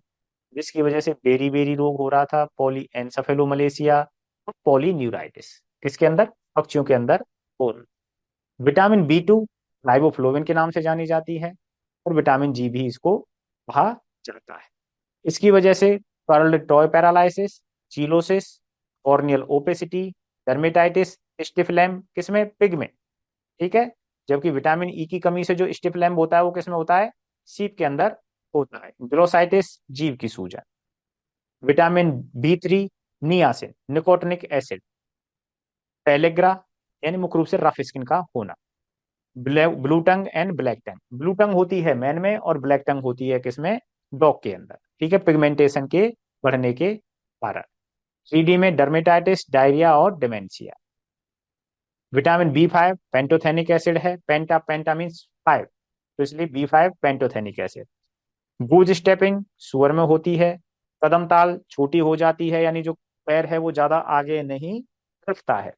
जिसकी वजह से बेरी बेरी रोग हो रहा था, पॉली एनसेफेलोमलेसिया और पॉलीन्यूराइटिस, किसके अंदर, पक्षियों के अंदर हो। विटामिन बी 2 राइबोफ्लोविन के नाम से जानी जाती है, और विटामिन जी भी इसको कहा जाता है। इसकी वजह से curled toe paralysis, cheilosis, corneal opacity, dermatitis, stiff lamb, किसमें, पिग में। ठीक है। जबकि विटामिन ई की कमी से जो स्टिफ लैम्प होता है वो किसमें होता है, सीप के अंदर होता है, ग्लोसाइटिस, जीव की सूजन। Vitamin B 3 niacin, nicotinic acid, pellagra यानी मुख्य रूप से रफ स्किन का होना। Blue tongue and black tongue, blue tongue होती है मैन में और ब्लैक टंग होती है किसमें, डॉग के अंदर, ठीक है, पिगमेंटेशन के बढ़ने के कारण। 3D में डर्मेटाइटिस, डायरिया और dementia. Vitamin B 5 pantothenic acid है, पेंटा पेंटा मीन्स 5, तो इसलिए बी 5 पेंटोथेनिक एसिड। बूज स्टेपिंग सुअर में होती है। कदम ताल छोटी हो जाती है, यानी जो पैर है वो ज्यादा आगे नहीं रखता है,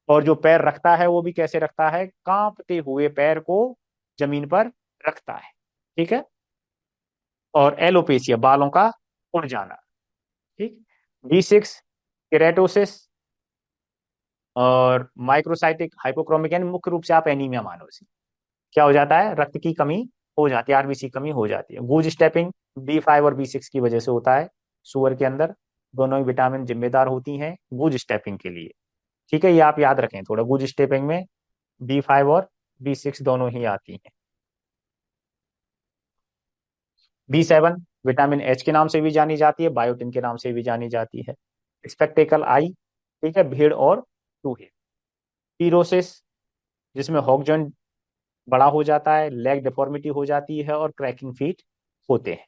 और जो पैर रखता है वो भी कैसे रखता है, कांपते हुए पैर को जमीन पर रखता है, ठीक है। और एलोपेशिया बालों का उड़ जाना, ठीक। B6 केरेटोसिस और माइक्रोसाइटिक हाइपोक्रोमिक, यानी मुख्य रूप से आप एनीमिया मानो इसे। क्या हो जाता है, रक्त की कमी हो जाती है, आरबीसी कमी हो जाती है। गूज स्टेपिंग B5 और B6 की वजह से होता है सुअर के अंदर। दोनों ही विटामिन जिम्मेदार होती हैं गूज स्टेपिंग के लिए, ठीक है, ये आप याद रखें थोड़ा। गूज स्टेपिंग में B5 और B6 दोनों ही आती हैं। B7 विटामिन एच के नाम से भी जानी जाती है, बायोटिन के नाम से भी जानी जाती है। स्पेक्टेकल आई, ठीक है, भीड़ और चूहे। पीरोसिस जिसमें हॉक जॉइंट बड़ा हो जाता है, लेग डिफॉर्मिटी हो जाती है और क्रैकिंग फीट होते हैं।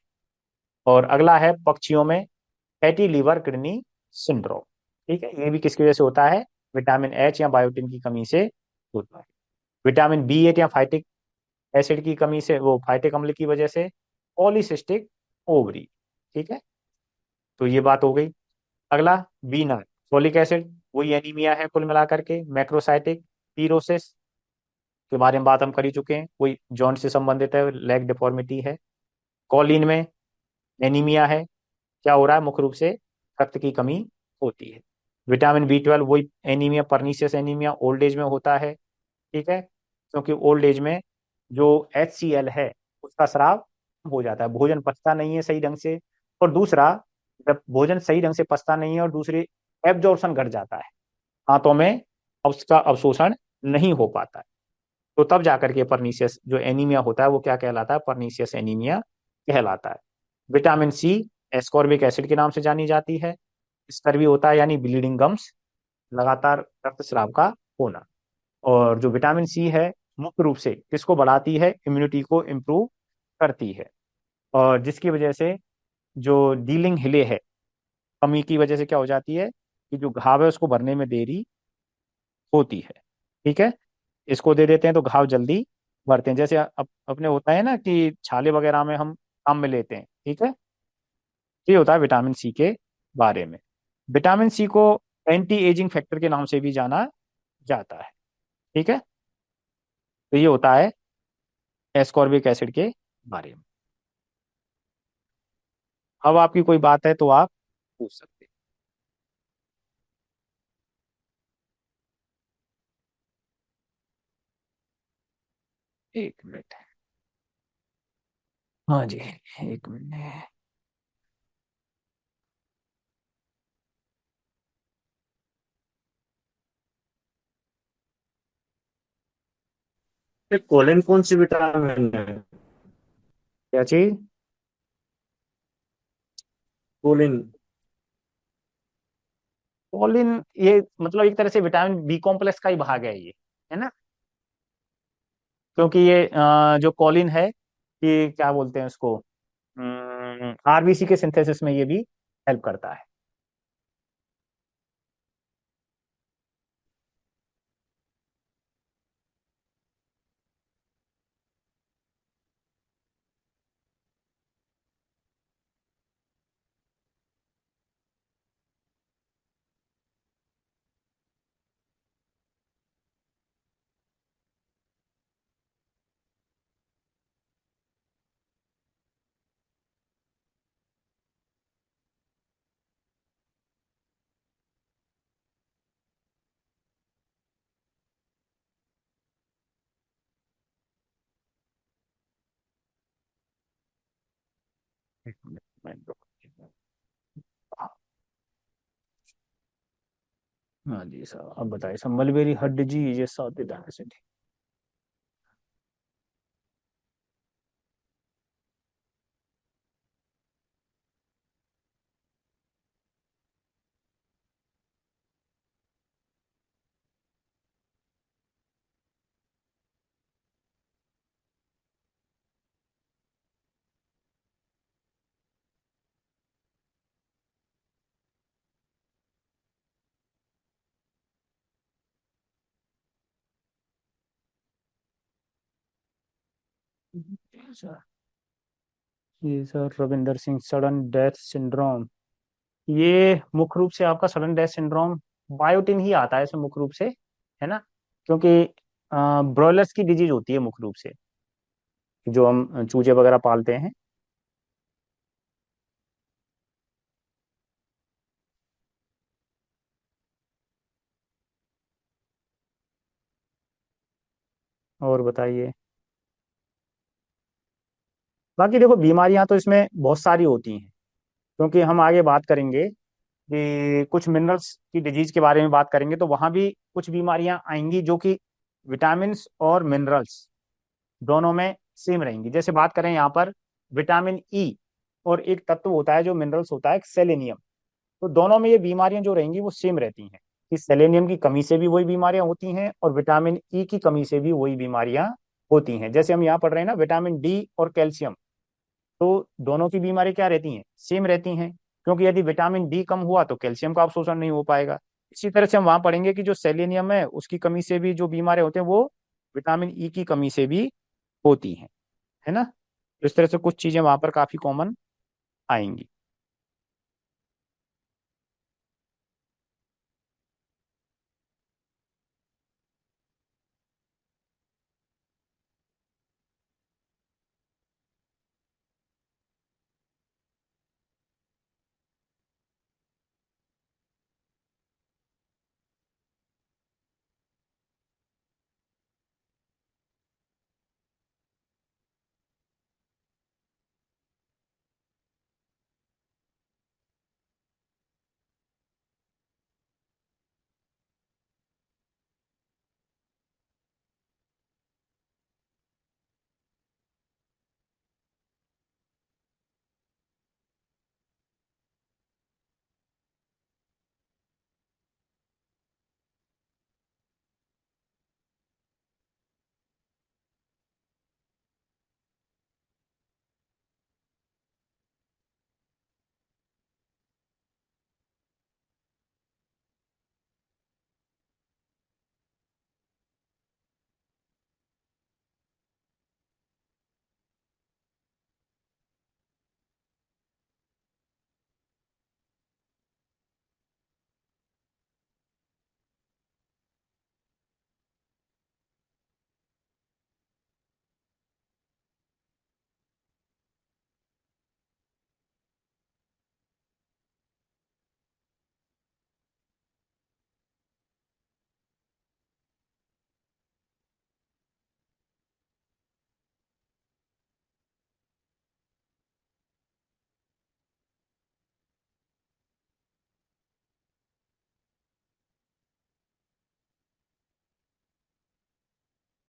और अगला है पक्षियों में फैटी लीवर किडनी सिंड्रोम, ठीक है, ये भी किसकी वजह से होता है, विटामिन एच या बायोटिन की कमी से होता है। विटामिन B8 या फाइटिक एसिड की कमी से, वो फाइटिक अम्ल की वजह से पॉलीसिस्टिक ओवरी, ठीक है, तो ये बात हो गई। अगला B9 फोलिक एसिड, वही एनीमिया है कुल मिलाकर के। मैक्रोसाइटिक पीरोसिस के बारे में बात हम कर ही चुके हैं, वही जॉइंट से संबंधित है, लेग डिफॉर्मिटी है। कॉलिन में एनीमिया है, क्या हो रहा है, मुख्य रूप से रक्त की कमी होती है। विटामिन B12 वही anaemia, pernicious anaemia old age में होता है, ठीक है, क्योंकि ओल्ड एज में जो HCl है उसका स्राव हो जाता है, भोजन पचता नहीं है सही ढंग से। और दूसरा, जब भोजन सही ढंग से पचता नहीं है और दूसरी एब्जॉर्प्शन घट जाता है, हाथों में उसका अवशोषण नहीं हो पाता है, तो तब जाकर के परनीसियस जो एनीमिया होता है वो क्या कहलाता है, परनीसियस एनीमिया कहलाता है। विटामिन C एस्कॉर्बिक एसिड के नाम से जानी जाती है। स्कर्वी होता है यानी ब्लीडिंग गम्स, लगातार रक्तस्राव का होना। और जो विटामिन C है मुख्य रूप से किसको बढ़ाती है, इम्यूनिटी को इम्प्रूव करती है। और जिसकी वजह से जो डीलिंग हिले है, कमी की वजह से क्या हो जाती है कि जो घाव है उसको भरने में देरी होती है, ठीक है। इसको दे देते हैं तो घाव जल्दी भरते हैं, जैसे अपने होता है ना कि छाले वगैरह में हम काम में लेते हैं, ठीक है। ये होता है विटामिन C के बारे में। विटामिन C को एंटी एजिंग फैक्टर के नाम से भी जाना जाता है, ठीक है। तो ये होता है एस्कॉर्बिक एसिड के बारे में। अब आपकी कोई बात है तो आप पूछ सकते हैं। एक मिनट, हाँ जी, एक मिनट। ये कोलिन कौन सी विटामिन है? क्या चीज, कोलिन। कोलिन, ये मतलब एक तरह से विटामिन बी कॉम्प्लेक्स का ही भाग है ये, है ना। क्योंकि ये जो कोलिन है, ये क्या बोलते हैं उसको, आरबीसी के सिंथेसिस में ये भी हेल्प करता है। एक मिनट, हाँ जी सर, अब बताइए सर, मलबेरी हड्ड जी ये साथ से। सर, ये sir Ravinder Singh sudden death syndrome, ये मुख्य रूप से आपका सडन डेथ सिंड्रोम बायोटिन ही आता है इसमें मुख्य रूप से, है ना, क्योंकि ब्रॉयलर्स की डिजीज होती है मुख्य रूप से, जो हम चूजे वगैरह पालते हैं। और बताइए। बाकी देखो बीमारियां तो इसमें बहुत सारी होती हैं, क्योंकि हम आगे बात करेंगे कि कुछ मिनरल्स की डिजीज के बारे में बात करेंगे, तो वहां भी कुछ बीमारियां आएंगी जो कि विटामिन और मिनरल्स दोनों में सेम रहेंगी। जैसे बात करें यहाँ पर विटामिन ई, और एक तत्व होता है जो मिनरल्स होता है सेलेनियम, तो दोनों में ये बीमारियां जो रहेंगी वो सेम रहती हैं, कि सेलेनियम की कमी से भी वही बीमारियां होती हैं और विटामिन ई की कमी से भी वही बीमारियां होती हैं। जैसे हम यहाँ पढ़ रहे हैं ना विटामिन डी और कैल्शियम, तो दोनों की बीमारी क्या रहती हैं, सेम रहती हैं, क्योंकि यदि विटामिन डी कम हुआ तो कैल्शियम का अवशोषण नहीं हो पाएगा। इसी तरह से हम वहां पढ़ेंगे कि जो सेलेनियम है उसकी कमी से भी जो बीमारियां होते हैं वो विटामिन ई की कमी से भी होती हैं, है ना। तो इस तरह से कुछ चीजें वहां पर काफी कॉमन आएंगी।